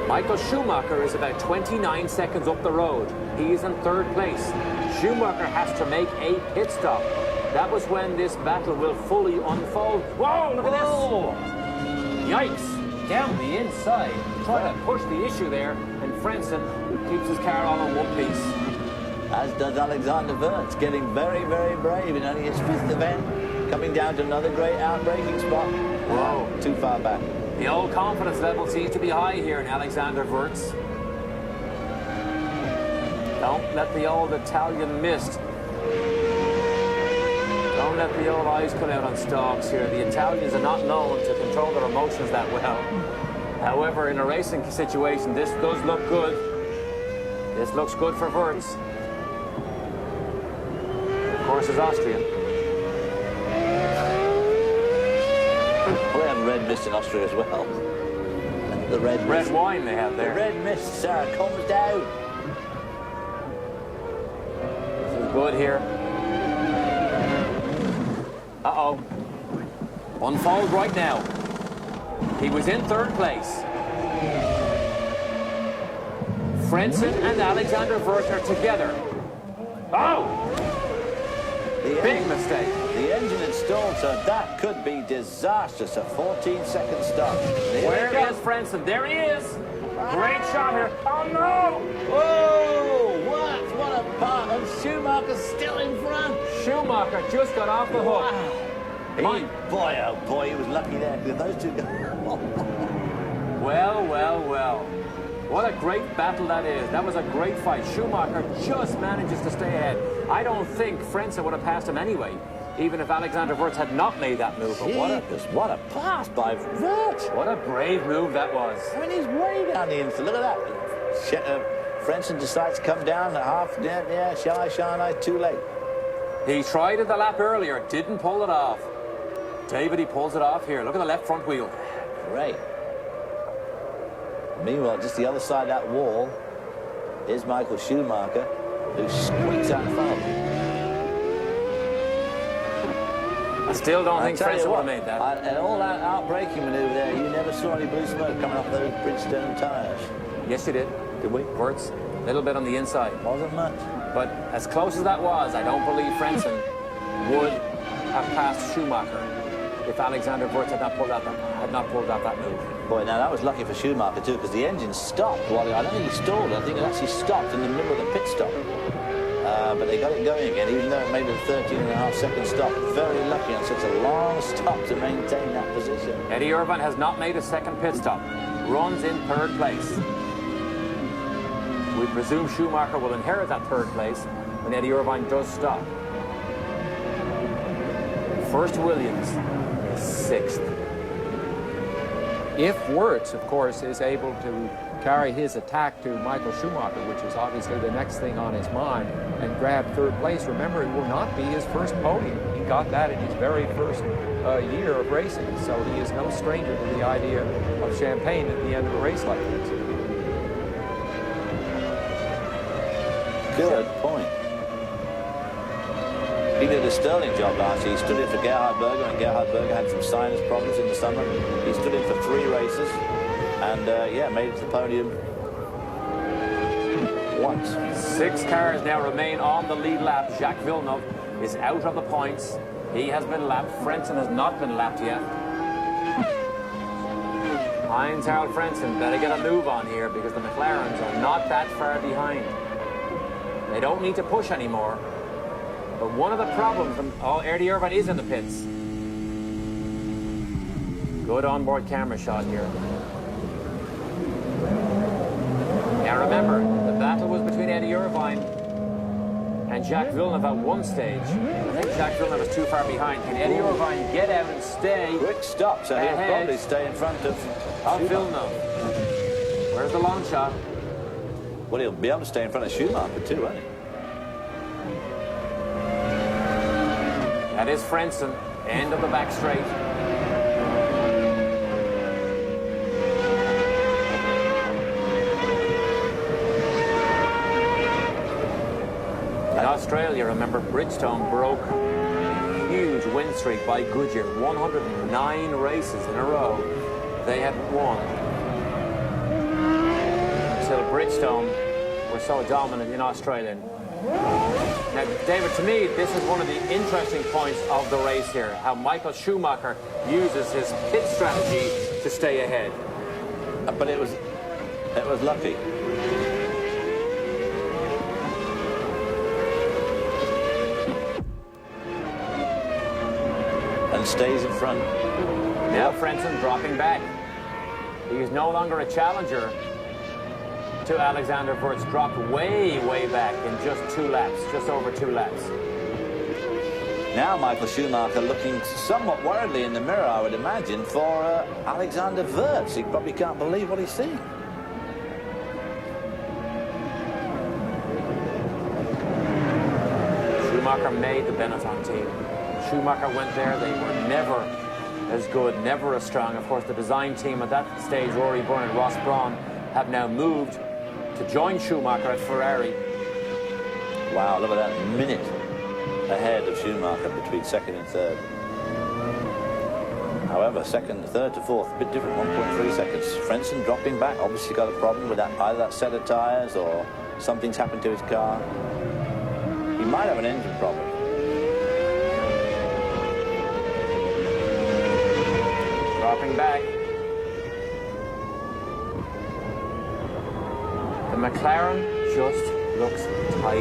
Michael Schumacher is about 29 seconds up the road. He's in 3rd place. Schumacher has to make a pit stop. That was when this battle will fully unfold. Whoa, look at this! Yikes! Down the inside, trying to push the issue there, and Frentzen keeps his car all in one piece. As does Alexander Wirtz, getting very, very brave in only his 5th event, coming down to another great outbreaking spot. Whoa, too far back. The old confidence level seems to be high here in Alexander Wirtz. Don't let the old Italian mist. Don't let the old eyes come out on stalks here. The Italians are not known to control their emotions that well. However, in a racing situation, this does look good. This looks good for Wirtz. Of course, is Austrian. Well, they have red mist in Austria as well. The red wine they have there. The red mist, Sarah, comes down. This is good here. Uh-oh. Unfold right now. He was in 3rd place. Frentzen and Alexander Wirtz are together. Oh! Big mistake. The engine had stalled, so that could be disastrous. A 14-second stop. Where is Frentzen? There he is. Great shot here. Oh, no! Whoa! What a part. And Schumacher's still in front. Schumacher just got off the hook. Wow. Boy, oh boy, he was lucky there. Those two guys. Well. What a great battle that is. That was a great fight. Schumacher just manages to stay ahead. I don't think Frentzen would have passed him anyway, even if Alexander Wirtz had not made that move. But what a pass by Wirtz. What a brave move that was. I mean, he's way down the inside. Look at that. Frentzen decides to come down at half. Yeah, shall I? Too late. He tried it the lap earlier, didn't pull it off. David, he pulls it off here. Look at the left front wheel. Great. Meanwhile, just the other side of that wall is Michael Schumacher, who squeaks out in front of him. I still don't think Frentzen would have made that. And all that outbraking maneuver there, you never saw any blue smoke coming off those Bridgestone tyres. Yes, you did. Did we? Wirtz, a little bit on the inside. Wasn't much. But as close as that was, I don't believe Frentzen would have passed Schumacher if Alexander Wirtz had not pulled out that move. Boy, now that was lucky for Schumacher too, because the engine stopped. I don't think he stalled. I think it actually stopped in the middle of the pit stop. But they got it going again, even though it made it a 13.5-second stop. Very lucky on such a long stop to maintain that position. Eddie Irvine has not made a second pit stop. Runs in 3rd place. We presume Schumacher will inherit that 3rd place when Eddie Irvine does stop. First Williams, 6th. If Wirtz, of course, is able to carry his attack to Michael Schumacher, which is obviously the next thing on his mind, and grab 3rd place, remember, it will not be his first podium. He got that in his very first year of racing. So he is no stranger to the idea of champagne at the end of a race like this. Good point. He did a sterling job last year. He stood in for Gerhard Berger, and Gerhard Berger had some sinus problems in the summer. He stood in for 3 races, and yeah, made it to the podium once. 6 cars now remain on the lead lap. Jacques Villeneuve is out of the points. He has been lapped. Frentzen has not been lapped yet. Heinz-Harald Frentzen better get a move on here, because the McLarens are not that far behind. They don't need to push anymore. But one of the problems, Eddie Irvine is in the pits. Good onboard camera shot here. Now remember, the battle was between Eddie Irvine and Jacques Villeneuve at one stage. I think Jacques Villeneuve is too far behind. Can Eddie Irvine get out and stay? Quick stop, so he'll probably stay in front of Villeneuve. Where's the long shot? Well, he'll be able to stay in front of Schumacher too, won't he? That is Frentzen, end of the back straight. In Australia, remember, Bridgestone broke a huge win streak by Goodyear. 109 races in a row they had won. Until Bridgestone were so dominant in Australia. Now, David, to me, this is one of the interesting points of the race here, how Michael Schumacher uses his pit strategy to stay ahead. But it was lucky. And stays in front. Now Frentzen dropping back. He is no longer a challenger to Alexander Wurz, dropped way, way back in just 2 laps, just over 2 laps. Now Michael Schumacher looking somewhat worriedly in the mirror, I would imagine, for Alexander Wurz. He probably can't believe what he's seeing. Schumacher made the Benetton team. Schumacher went there, they were never as good, never as strong. Of course, the design team at that stage, Rory Byrne and Ross Brawn, have now moved to join Schumacher at Ferrari. Wow, look at that, minute ahead of Schumacher between 2nd and 3rd. However, 2nd, 3rd to 4th, a bit different, 1.3 seconds. Frentzen dropping back, obviously got a problem with that, either that set of tyres or something's happened to his car. He might have an engine problem. Dropping back. The McLaren just looks tidy.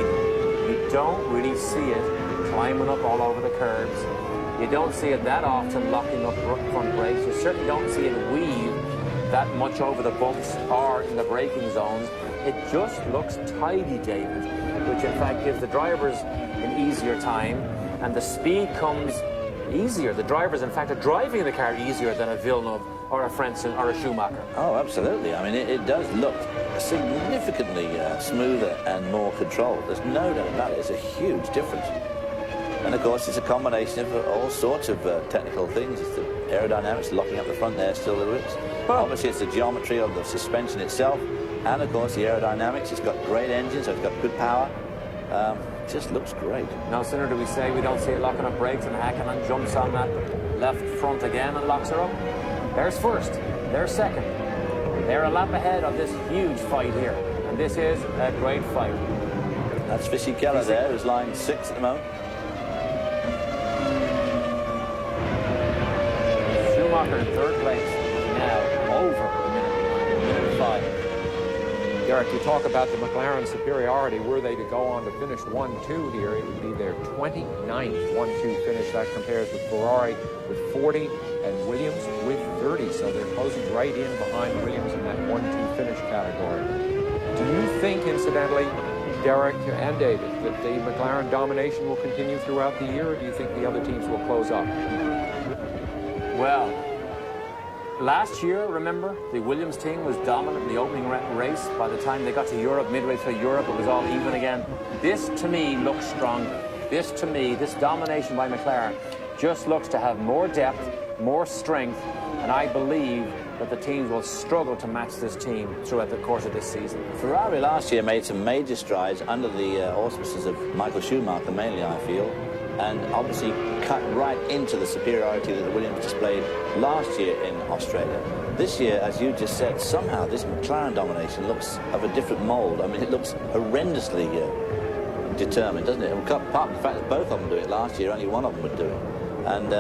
You don't really see it climbing up all over the curves. You don't see it that often locking up front brakes. You certainly don't see it weave that much over the bumps or in the braking zones. It just looks tidy, David, which in fact gives the drivers an easier time, and the speed comes easier. The drivers, in fact, are driving the car easier than a Villeneuve or a Frentzen or a Schumacher. Oh, absolutely. I mean, it does look significantly smoother and more controlled. There's no doubt about it. It's a huge difference. And, of course, it's a combination of all sorts of technical things. It's the aerodynamics, locking up the front there, still the ribs. Obviously, it's the geometry of the suspension itself. And, of course, the aerodynamics. It's got great engines, so it's got good power. It just looks great. No sooner do we say we don't see it locking up brakes, and Hakkinen jumps on that left front again and locks her up. There's first. There's second. They're a lap ahead of this huge fight here. And this is a great fight. That's Fisichella there, who's lying 6th at the moment. Schumacher in 3rd place. Now over minute 5. Derek, you talk about the McLaren superiority. Were they to go on to finish 1-2 here, it would be their 29th 1-2 finish. That compares with Ferrari with 40 and Williams with 30. So they're closing right in behind Williams in that 1-2 finish category. Do you think, incidentally, Derek and David, that the McLaren domination will continue throughout the year, or do you think the other teams will close up? Well, last year, remember, the Williams team was dominant in the opening race. By the time they got to Europe, midway through Europe, it was all even again. This, to me, looks stronger. This, to me, this domination by McLaren just looks to have more depth, more strength, and I believe that the teams will struggle to match this team throughout the course of this season. Ferrari last year made some major strides under the auspices of Michael Schumacher, mainly, I feel, and obviously cut right into the superiority that the Williams displayed last year in Australia. This year, as you just said, somehow this McLaren domination looks of a different mould. I mean, it looks horrendously determined, doesn't it? Apart from the fact that both of them do it last year, only one of them would do it. And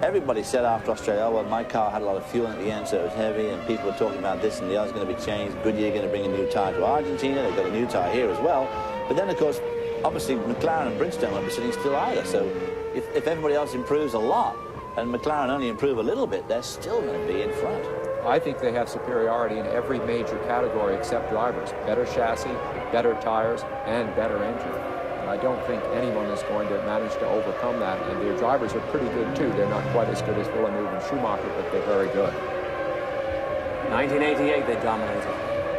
everybody said after Australia, oh, well, my car had a lot of fuel at the end, so it was heavy, and people were talking about this and the other's going to be changed. Goodyear going to bring a new tyre to Argentina. They've got a new tyre here as well. But then, of course, obviously, McLaren and Bridgestone won't be sitting still either. So if everybody else improves a lot and McLaren only improve a little bit, they're still going to be in front. I think they have superiority in every major category except drivers. Better chassis, better tires, and better engine. And I don't think anyone is going to manage to overcome that. And their drivers are pretty good, too. They're not quite as good as Villeneuve and Schumacher, but they're very good. 1988, they dominated.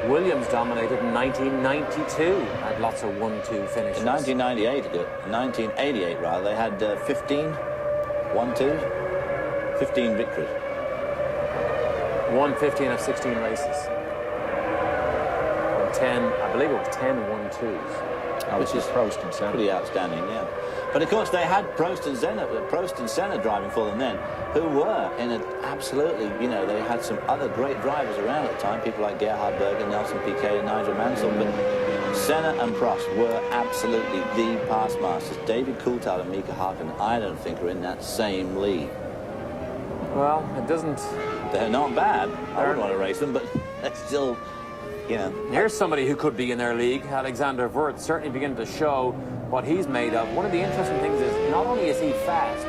Williams dominated in 1992. Had lots of 1-2 finishes. In 1988, rather, they had 15 1-2s, 15 victories. Won 15 of 16 races. And 10, I believe it was 10 1-2s. Which is Prost and Senna. Pretty outstanding, yeah. But of course they had Prost and Senna driving for them then, who were in an absolutely, you know, they had some other great drivers around at the time, people like Gerhard Berger, Nelson Piquet, and Nigel Mansell. But Senna and Prost were absolutely the pass masters. David Coulthard and Mika Hakkinen, I don't think, are in that same league. Well, it doesn't... They're not bad. I wouldn't want to race them, but they're still, you know. Here's somebody who could be in their league. Alexander Wirth certainly beginning to show what he's made of. One of the interesting things is, not only is he fast,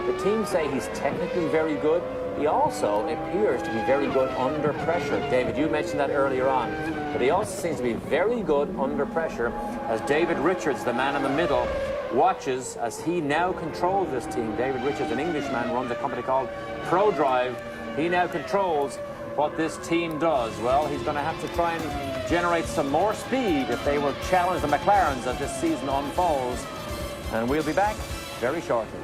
the team say he's technically very good, he also appears to be very good under pressure. David, you mentioned that earlier on, but he also seems to be very good under pressure as David Richards, the man in the middle, watches as he now controls this team. David Richards, an Englishman, runs a company called ProDrive. He now controls what this team does. Well, he's going to have to try and generate some more speed if they will challenge the McLarens as this season unfolds. And we'll be back very shortly.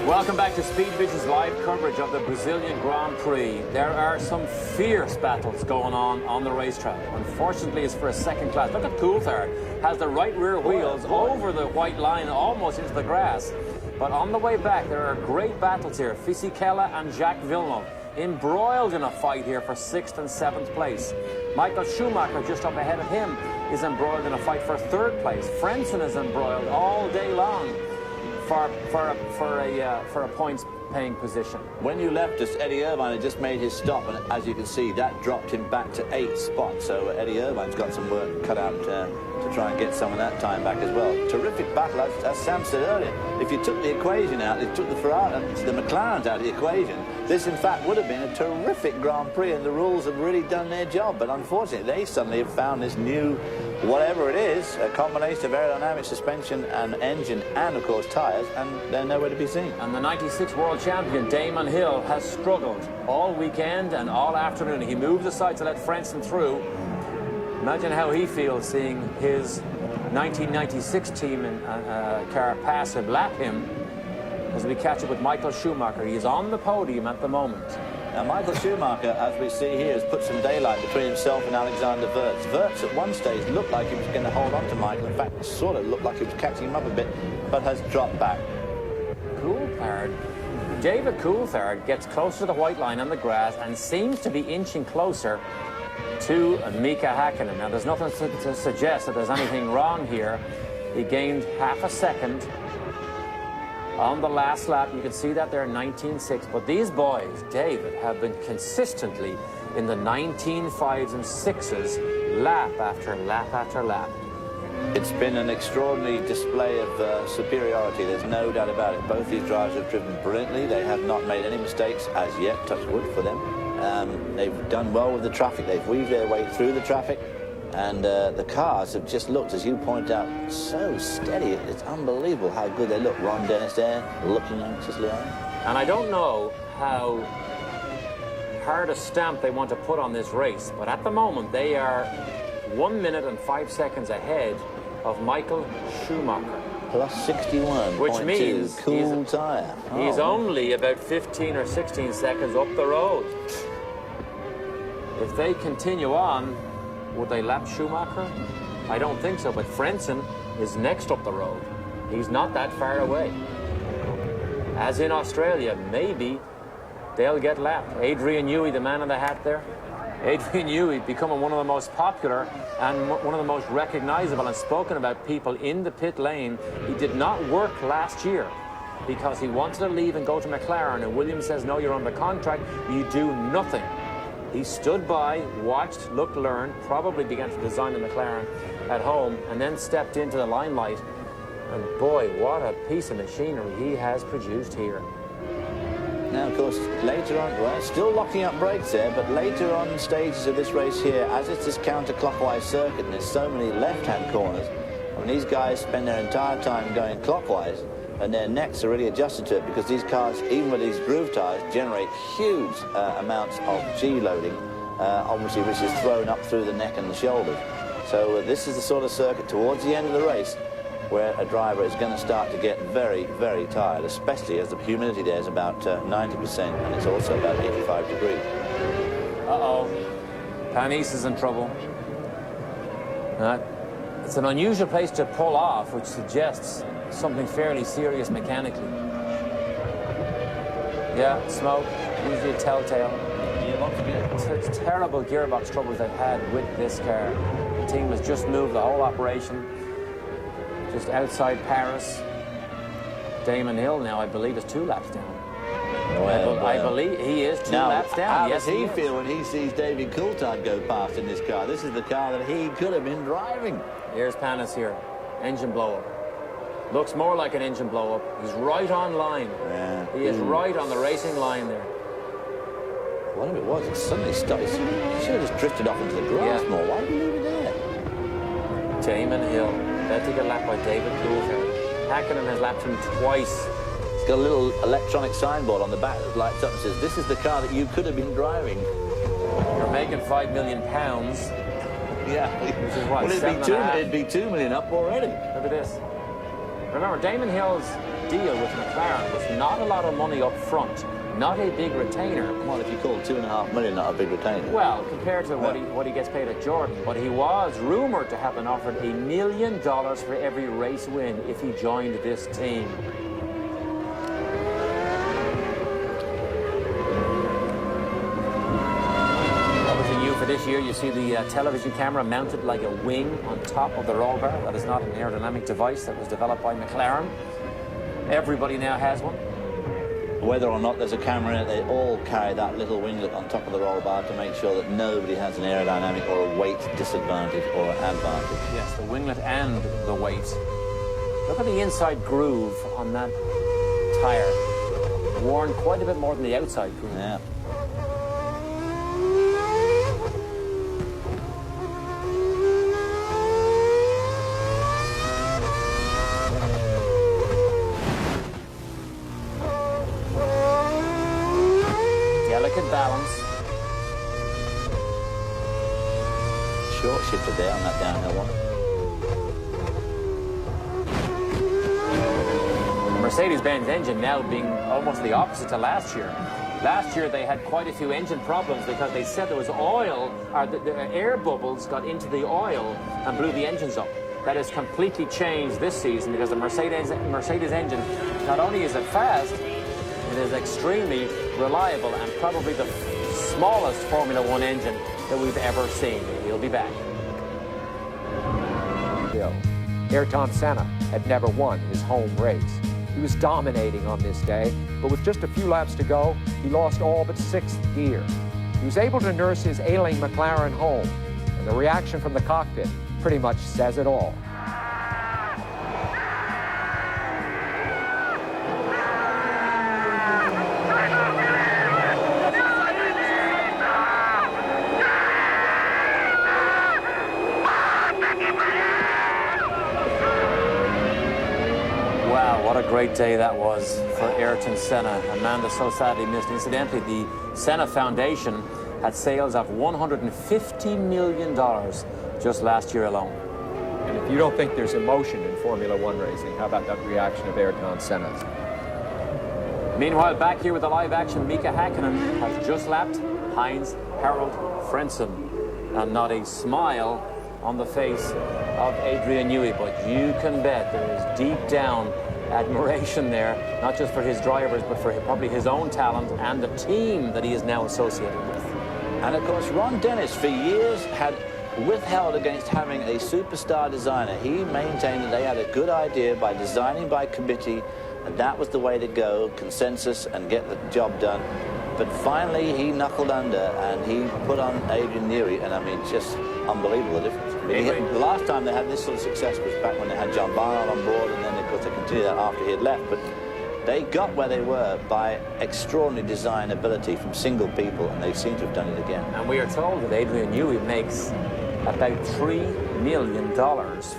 Welcome back to Speed Vision's live coverage of the Brazilian Grand Prix. There are some fierce battles going on the racetrack. Unfortunately, it's for a second class. Look at Coulthard. Has the right rear wheels over the white line, almost into the grass. But on the way back, there are great battles here. Fisichella and Jacques Villeneuve embroiled in a fight here for 6th and 7th place. Michael Schumacher, just up ahead of him, is embroiled in a fight for 3rd place. Frentzen is embroiled all day long for a points-paying position. When you left us, Eddie Irvine had just made his stop, and as you can see, that dropped him back to 8th spot. So Eddie Irvine's got some work cut out to try and get some of that time back as well. Terrific battle, as Sam said earlier. If you took the equation out, if you took the McLarens out of the equation, this in fact would have been a terrific Grand Prix, and the rules have really done their job. But unfortunately, they suddenly have found this new, whatever it is, a combination of aerodynamic, suspension and engine and of course tyres, and they're nowhere to be seen. And the 96 world champion Damon Hill has struggled all weekend and all afternoon. He moved aside to let Frentzen through. Imagine how he feels seeing his 1996 team in car pass him, lap him, as we catch up with Michael Schumacher. He is on the podium at the moment. Now, Michael Schumacher, as we see here, has put some daylight between himself and Alexander Wirtz. Wirtz at one stage looked like he was going to hold on to Michael. In fact, sort of looked like he was catching him up a bit, but has dropped back. Coulthard. David Coulthard gets closer to the white line on the grass and seems to be inching closer to Mika Hakkinen. Now, there's nothing to suggest that there's anything wrong here. He gained half a second on the last lap. You can see that they're 19.6. But these boys, David, have been consistently in the 19.5s and 6s, lap after lap after lap. It's been an extraordinary display of superiority. There's no doubt about it. Both these drivers have driven brilliantly. They have not made any mistakes as yet, touch wood for them. They've done well with the traffic. They've weaved their way through the traffic. And the cars have just looked, as you point out, so steady. It's unbelievable how good they look. Ron Dennis there, looking anxiously on. And I don't know how hard a stamp they want to put on this race, but at the moment they are 1 minute and 5 seconds ahead of Michael Schumacher. Plus 61.2, Which means cool tyre. He's only about 15 or 16 seconds up the road. If they continue on, would they lap Schumacher? I don't think so, but Frentzen is next up the road. He's not that far away. As in Australia, maybe they'll get lapped. Adrian Newey, the man in the hat there. Adrian Newey becoming one of the most popular and one of the most recognizable and spoken about people in the pit lane. He did not work last year because he wanted to leave and go to McLaren, and Williams says, no, you're under contract, you do nothing. He stood by, watched, looked, learned, probably began to design the McLaren at home, and then stepped into the limelight. And boy, what a piece of machinery he has produced here. Now, of course, later on, well, still locking up brakes there, but later on stages of this race here, as it's this counterclockwise circuit and there's so many left-hand corners, I mean, these guys spend their entire time going clockwise, and their necks are really adjusted to it because these cars, even with these groove tyres, generate huge amounts of G-loading, obviously, which is thrown up through the neck and the shoulders. So this is the sort of circuit towards the end of the race where a driver is going to start to get very, very tired, especially as the humidity there is about 90%, and it's also about 85 degrees. Uh-oh. Panis is in trouble. It's an unusual place to pull off, which suggests something fairly serious mechanically. Yeah, smoke, usually a telltale. It's terrible gearbox troubles they've had with this car. The team has just moved the whole operation just outside Paris. Damon Hill now, I believe, is 2 laps down. Well, I believe he is 2 laps down. How yes, does he feel when he sees David Coulthard go past in this car? This is the car that he could have been driving. Here's Panis here. Engine blow-up. Looks more like an engine blow-up. He's right on line. Yeah. He is right on the racing line there. What if it was? It suddenly stopped. He should have just drifted off into the grass more. Why did he leave it there? Damon Hill. About to get lapped by David Coulthard. Hakkinen has lapped him twice. It's got a little electronic signboard on the back that lights up and says, this is the car that you could have been driving. You're making £5 million. Yeah. Which is what, well, it'd be 2 million up already. Look at this. Remember, Damon Hill's deal with McLaren was not a lot of money up front, not a big retainer. Well, if you call 2.5 million not a big retainer. Well, compared to what he gets paid at Jordan, but he was rumored to have been offered $1 million for every race win if he joined this team. For this year, you see the television camera mounted like a wing on top of the roll bar. That is not an aerodynamic device that was developed by McLaren. Everybody now has one. Whether or not there's a camera in it, they all carry that little winglet on top of the roll bar to make sure that nobody has an aerodynamic or a weight disadvantage or advantage. Yes, the winglet and the weight. Look at the inside groove on that tire. Worn quite a bit more than the outside groove. Yeah. Delicate balance. Short shifted there on that downhill one. The Mercedes-Benz engine now being almost the opposite to last year. Last year they had quite a few engine problems because they said there was oil, or the air bubbles got into the oil and blew the engines up. That has completely changed this season because the Mercedes engine, not only is it fast, it is extremely reliable and probably the smallest Formula One engine that we've ever seen. He'll be back. Ayrton Senna had never won his home race. He was dominating on this day, but with just a few laps to go, he lost all but 6th gear. He was able to nurse his ailing McLaren home, and the reaction from the cockpit pretty much says it all. What a great day that was for Ayrton Senna, a man that so sadly missed. Incidentally, the Senna Foundation had sales of $150 million just last year alone. And if you don't think there's emotion in Formula One racing, how about that reaction of Ayrton Senna's? Meanwhile, back here with the live-action, Mika Häkkinen has just lapped Heinz Harald Frentzen. And not a smile on the face of Adrian Newey, but you can bet there is deep down admiration there, not just for his drivers, but for probably his own talent and the team that he is now associated with. And of course, Ron Dennis for years had withheld against having a superstar designer. He maintained that they had a good idea by designing by committee, and that was the way to go, consensus, and get the job done. But finally, he knuckled under, and he put on Adrian Newey, and I mean, just unbelievable the difference. I mean, the last time they had this sort of success was back when they had John Barnard on board, and then, of course, they continued that after he had left. But they got where they were by extraordinary design ability from single people, and they seem to have done it again. And we are told that Adrian Newey makes about $3 million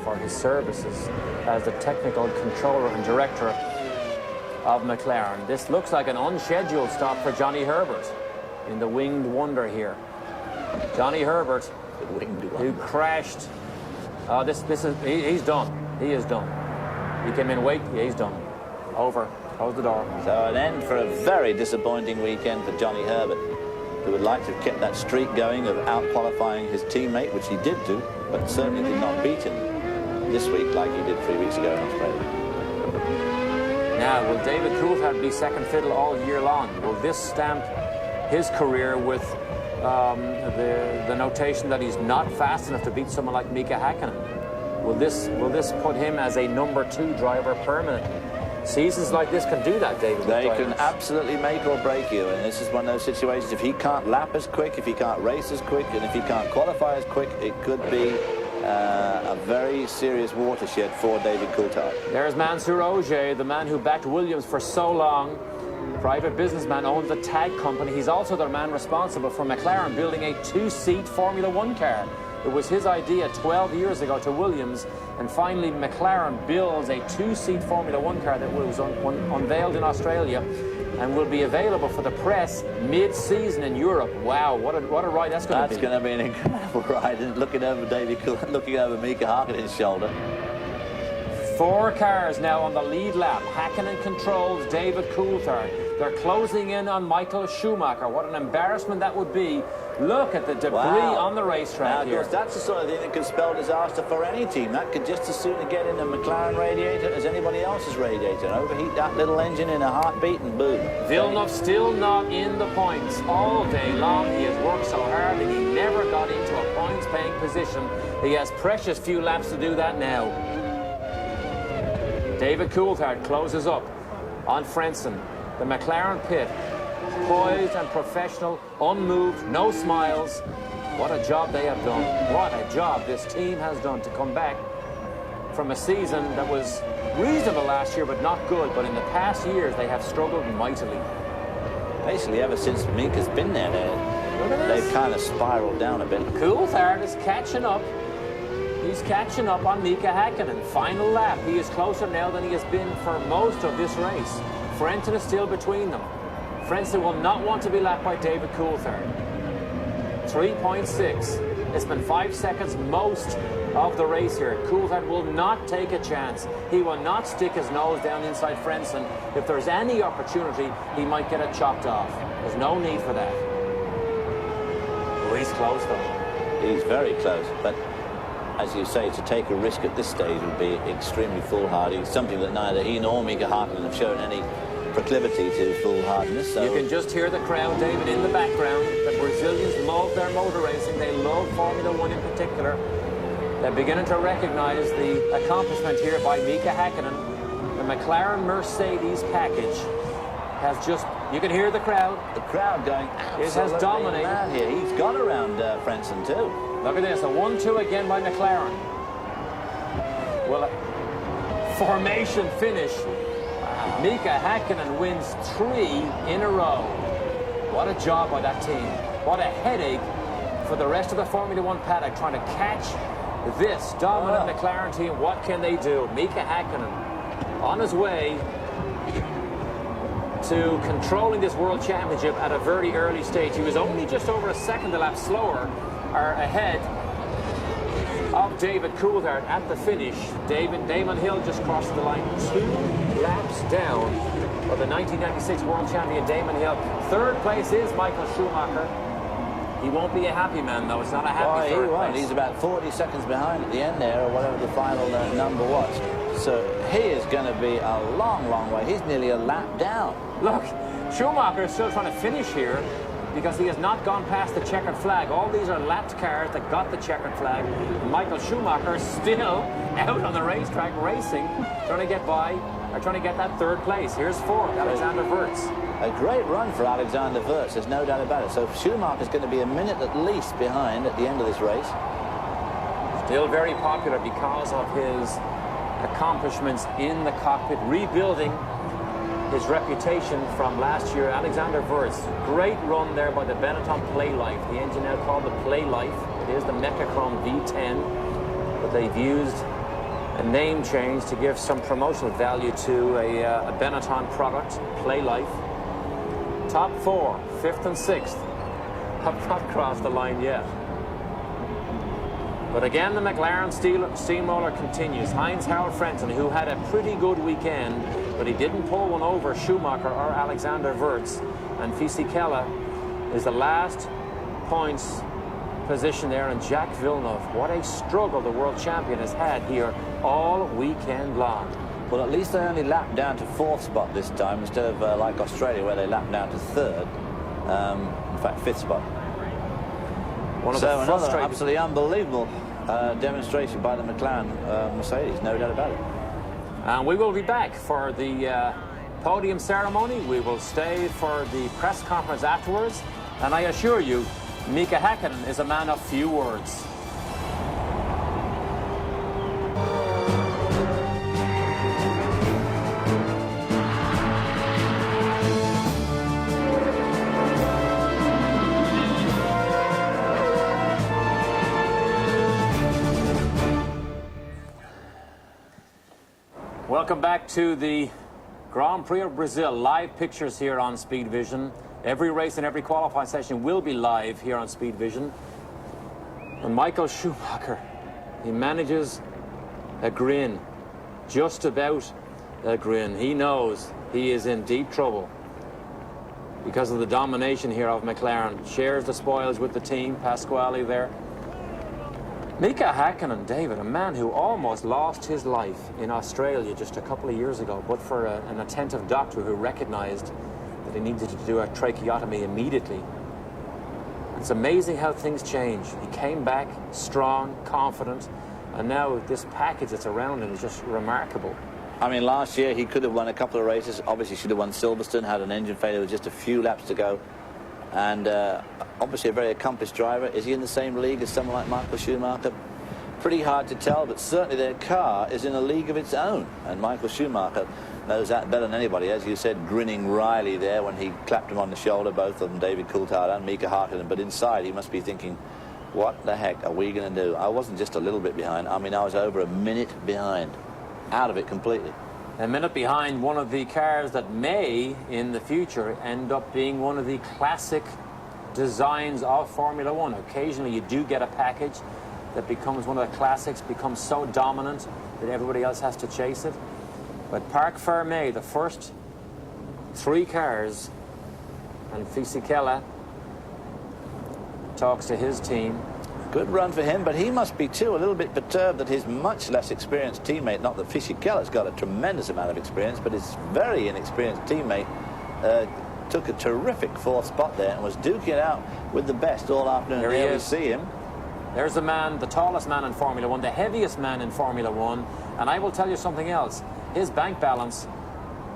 for his services as the technical controller and director of McLaren. This looks like an unscheduled stop for Johnny Herbert in the Winged Wonder here. Johnny Herbert, who crashed. He's done. He is done. He came in late. Yeah, he's done. Over. Close the door. So an end for a very disappointing weekend for Johnny Herbert, who would like to have kept that streak going of out-qualifying his teammate, which he did do, but certainly did not beat him this week like he did 3 weeks ago in Australia. Now, will David Coulthard be second fiddle all year long? Will this stamp his career with the notation that he's not fast enough to beat someone like Mika Häkkinen? Will this put him as a number 2 driver permanently? Seasons like this can do that, David. They can absolutely make or break you, and this is one of those situations. If he can't lap as quick, if he can't race as quick, and if he can't qualify as quick, it could be a very serious watershed for David Coulthard. There's Mansour Ogier, the man who backed Williams for so long. Private businessman, owns a tag company. He's also the man responsible for McLaren building a 2-seat Formula One car. It was his idea 12 years ago to Williams, and finally McLaren builds a 2-seat Formula One car that was unveiled in Australia and will be available for the press mid-season in Europe. Wow, what a ride that's going to be. That's going to be an incredible ride, and looking over looking over Mika Häkkinen's shoulder. 4 cars now on the lead lap. Häkkinen controls David Coulthard. They're closing in on Michael Schumacher. What an embarrassment that would be. Look at the debris on the racetrack here. Of course, that's the sort of thing that could spell disaster for any team. That could just as soon get in a McLaren radiator as anybody else's radiator. Overheat that little engine in a heartbeat and boom. Villeneuve still not in the points. All day long he has worked so hard and he never got into a points-paying position. He has precious few laps to do that now. David Coulthard closes up on Frentzen. The McLaren pit, poised and professional, unmoved, no smiles. What a job they have done. What a job this team has done to come back from a season that was reasonable last year but not good. But in the past years they have struggled mightily. Basically ever since Mika's been there, they've kind of spiraled down a bit. Coulthard is catching up. He's catching up on Mika Häkkinen. Final lap. He is closer now than he has been for most of this race. Frentzen is still between them. Frentzen will not want to be lapped by David Coulthard. 3.6. It's been 5 seconds most of the race here. Coulthard will not take a chance. He will not stick his nose down inside Frentzen. If there's any opportunity, he might get it chopped off. There's no need for that. Oh, he's close though. He's very close, but as you say, to take a risk at this stage would be extremely foolhardy, something that neither he nor Mika Häkkinen have shown any proclivity to foolhardiness. So you can just hear the crowd, David, in the background. The Brazilians love their motor racing. They love Formula One in particular. They're beginning to recognize the accomplishment here by Mika Häkkinen. The McLaren Mercedes package has just, you can hear the crowd. The crowd going absolutely it has dominated mad here. He's got around Frentzen too. Look at this, a 1-2 again by McLaren. Well, formation finish. Wow. Mika Häkkinen wins 3 in a row. What a job by that team. What a headache for the rest of the Formula One paddock trying to catch this dominant McLaren team. What can they do? Mika Häkkinen on his way to controlling this World Championship at a very early stage. He was only just over a second a lap slower or ahead of of David Coulthard at the finish. Damon Hill just crossed the line 2 laps down of the 1996 world champion Damon Hill. Third place is Michael Schumacher. He won't be a happy man, though. It's not a happy third place. He's about 40 seconds behind at the end there, or whatever the final number was. So he is going to be a long, long way. He's nearly a lap down. Look, Schumacher is still trying to finish here because he has not gone past the checkered flag. All these are lapped cars that got the checkered flag. Michael Schumacher still out on the racetrack racing, trying to get by, or trying to get that third place. Here's fourth, Alexander Wirtz. A great run for Alexander Wirtz, there's no doubt about it. So Schumacher's going to be a minute at least behind at the end of this race. Still very popular because of his accomplishments in the cockpit, rebuilding his reputation from last year. Alexander Wirtz, great run there by the Benetton Playlife. The engine now called the Playlife. It is the Mechachrome V10, but they've used a name change to give some promotional value to a Benetton product, Playlife. Top 4, 5th and 6th, have not crossed the line yet. But again, the McLaren steamroller continues. Heinz-Harald Frentzen, who had a pretty good weekend, but he didn't pull one over Schumacher or Alexander Wirtz. And Fisichella is the last points position there, and Jacques Villeneuve. What a struggle the world champion has had here all weekend long. Well, at least they only lapped down to 4th spot this time, instead of like Australia, where they lapped down to 3rd. In fact, 5th spot. One of so the another absolutely unbelievable demonstration by the McLaren Mercedes, no doubt about it. And we will be back for the podium ceremony. We will stay for the press conference afterwards. And I assure you, Mika Häkkinen is a man of few words. Welcome back to the Grand Prix of Brazil. Live pictures here on Speed Vision. Every race and every qualifying session will be live here on Speed Vision. And Michael Schumacher, he manages a grin, just about a grin. He knows he is in deep trouble because of the domination here of McLaren. Shares the spoils with the team, Pasquale there. Mika Häkkinen, David, a man who almost lost his life in Australia just a couple of years ago, but for an attentive doctor who recognized that he needed to do a tracheotomy immediately. It's amazing how things change. He came back strong, confident, and now this package that's around him is just remarkable. I mean, last year he could have won a couple of races. Obviously should have won Silverstone, had an engine failure with just a few laps to go. And obviously a very accomplished driver. Is he in the same league as someone like Michael Schumacher? Pretty hard to tell, but certainly their car is in a league of its own. And Michael Schumacher knows that better than anybody. As you said, grinning wryly there when he clapped him on the shoulder, both of them, David Coulthard and Mika Häkkinen. But inside he must be thinking, what the heck are we going to do? I wasn't just a little bit behind. I mean, I was over a minute behind. Out of it completely. A minute behind one of the cars that may, in the future, end up being one of the classic designs of Formula One. Occasionally you do get a package that becomes one of the classics, becomes so dominant that everybody else has to chase it. But Parc Fermé, the first 3 cars, and Fisichella talks to his team. Good run for him, but he must be too a little bit perturbed that his much less experienced teammate, not that Fisichella's got a tremendous amount of experience, but his very inexperienced teammate took a terrific 4th spot there and was duking it out with the best all afternoon. There he is. is. We see him. There's the man, the tallest man in Formula One, the heaviest man in Formula One, and I will tell you something else. His bank balance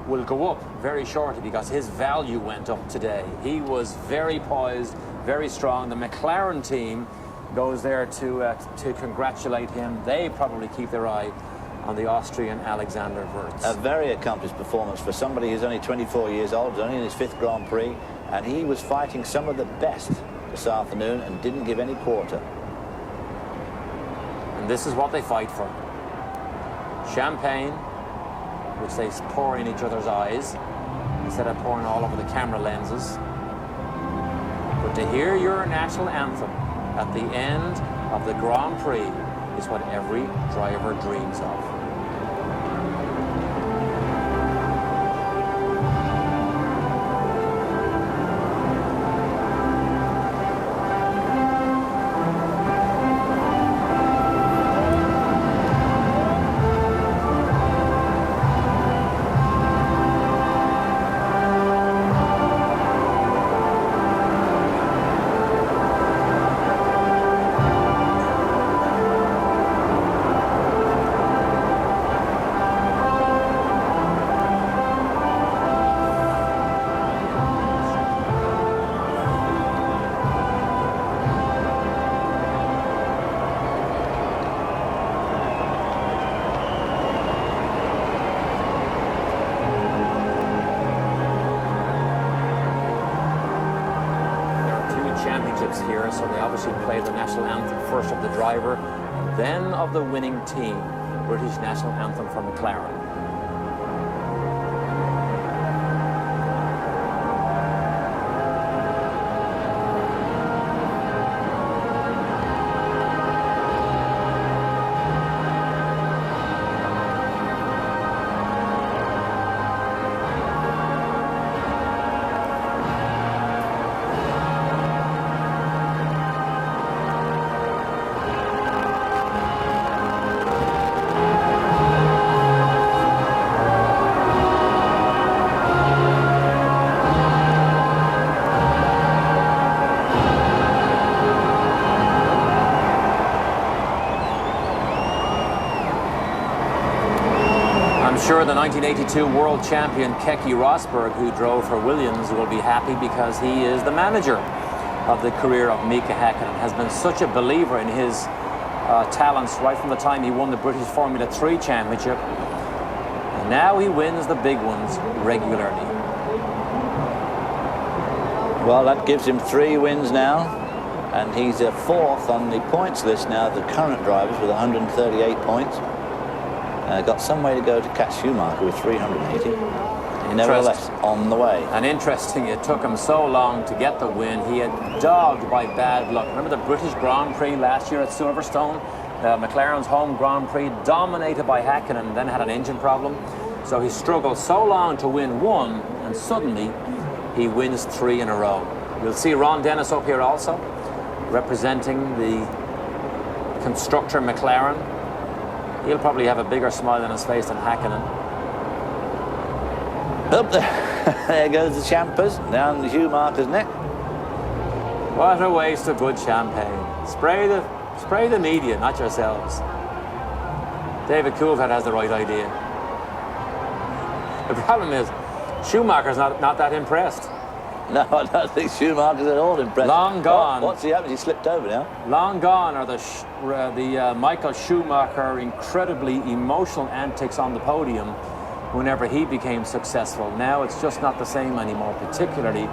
will go up very shortly because his value went up today. He was very poised, very strong. The McLaren team goes there to congratulate him. They probably keep their eye on the Austrian Alexander Wirtz. A very accomplished performance for somebody who's only 24 years old, was only in his 5th Grand Prix, and he was fighting some of the best this afternoon and didn't give any quarter. And this is what they fight for. Champagne, which they pour in each other's eyes, instead of pouring all over the camera lenses. But to hear your national anthem at the end of the Grand Prix is what every driver dreams of. Championships here, so they obviously play the national anthem first of the driver, and then of the winning team, British national anthem for McLaren. I'm sure the 1982 world champion Keke Rosberg, who drove for Williams, will be happy because he is the manager of the career of Mika Häkkinen, has been such a believer in his talents right from the time he won the British Formula 3 championship. And now he wins the big ones regularly. Well, that gives him 3 wins now, and he's a 4th on the points list now, the current drivers, with 138 points. Got some way to go to catch Schumacher with 380. Nevertheless, on the way. And interesting, it took him so long to get the win. He had dogged by bad luck. Remember the British Grand Prix last year at Silverstone? McLaren's home Grand Prix, dominated by Häkkinen, then had an engine problem. So he struggled so long to win 1, and suddenly he wins 3 in a row. You'll see Ron Dennis up here also, representing the constructor McLaren. He'll probably have a bigger smile on his face than Häkkinen. Up there goes the champers down the Schumacher's neck. What a waste of good champagne. Spray the media, not yourselves. David Coulthard has the right idea. The problem is, Schumacher's not that impressed. No, I don't think Schumacher's at all impressed. Long gone. What's he happened? He slipped over now. Long gone are the Michael Schumacher incredibly emotional antics on the podium whenever he became successful. Now it's just not the same anymore, particularly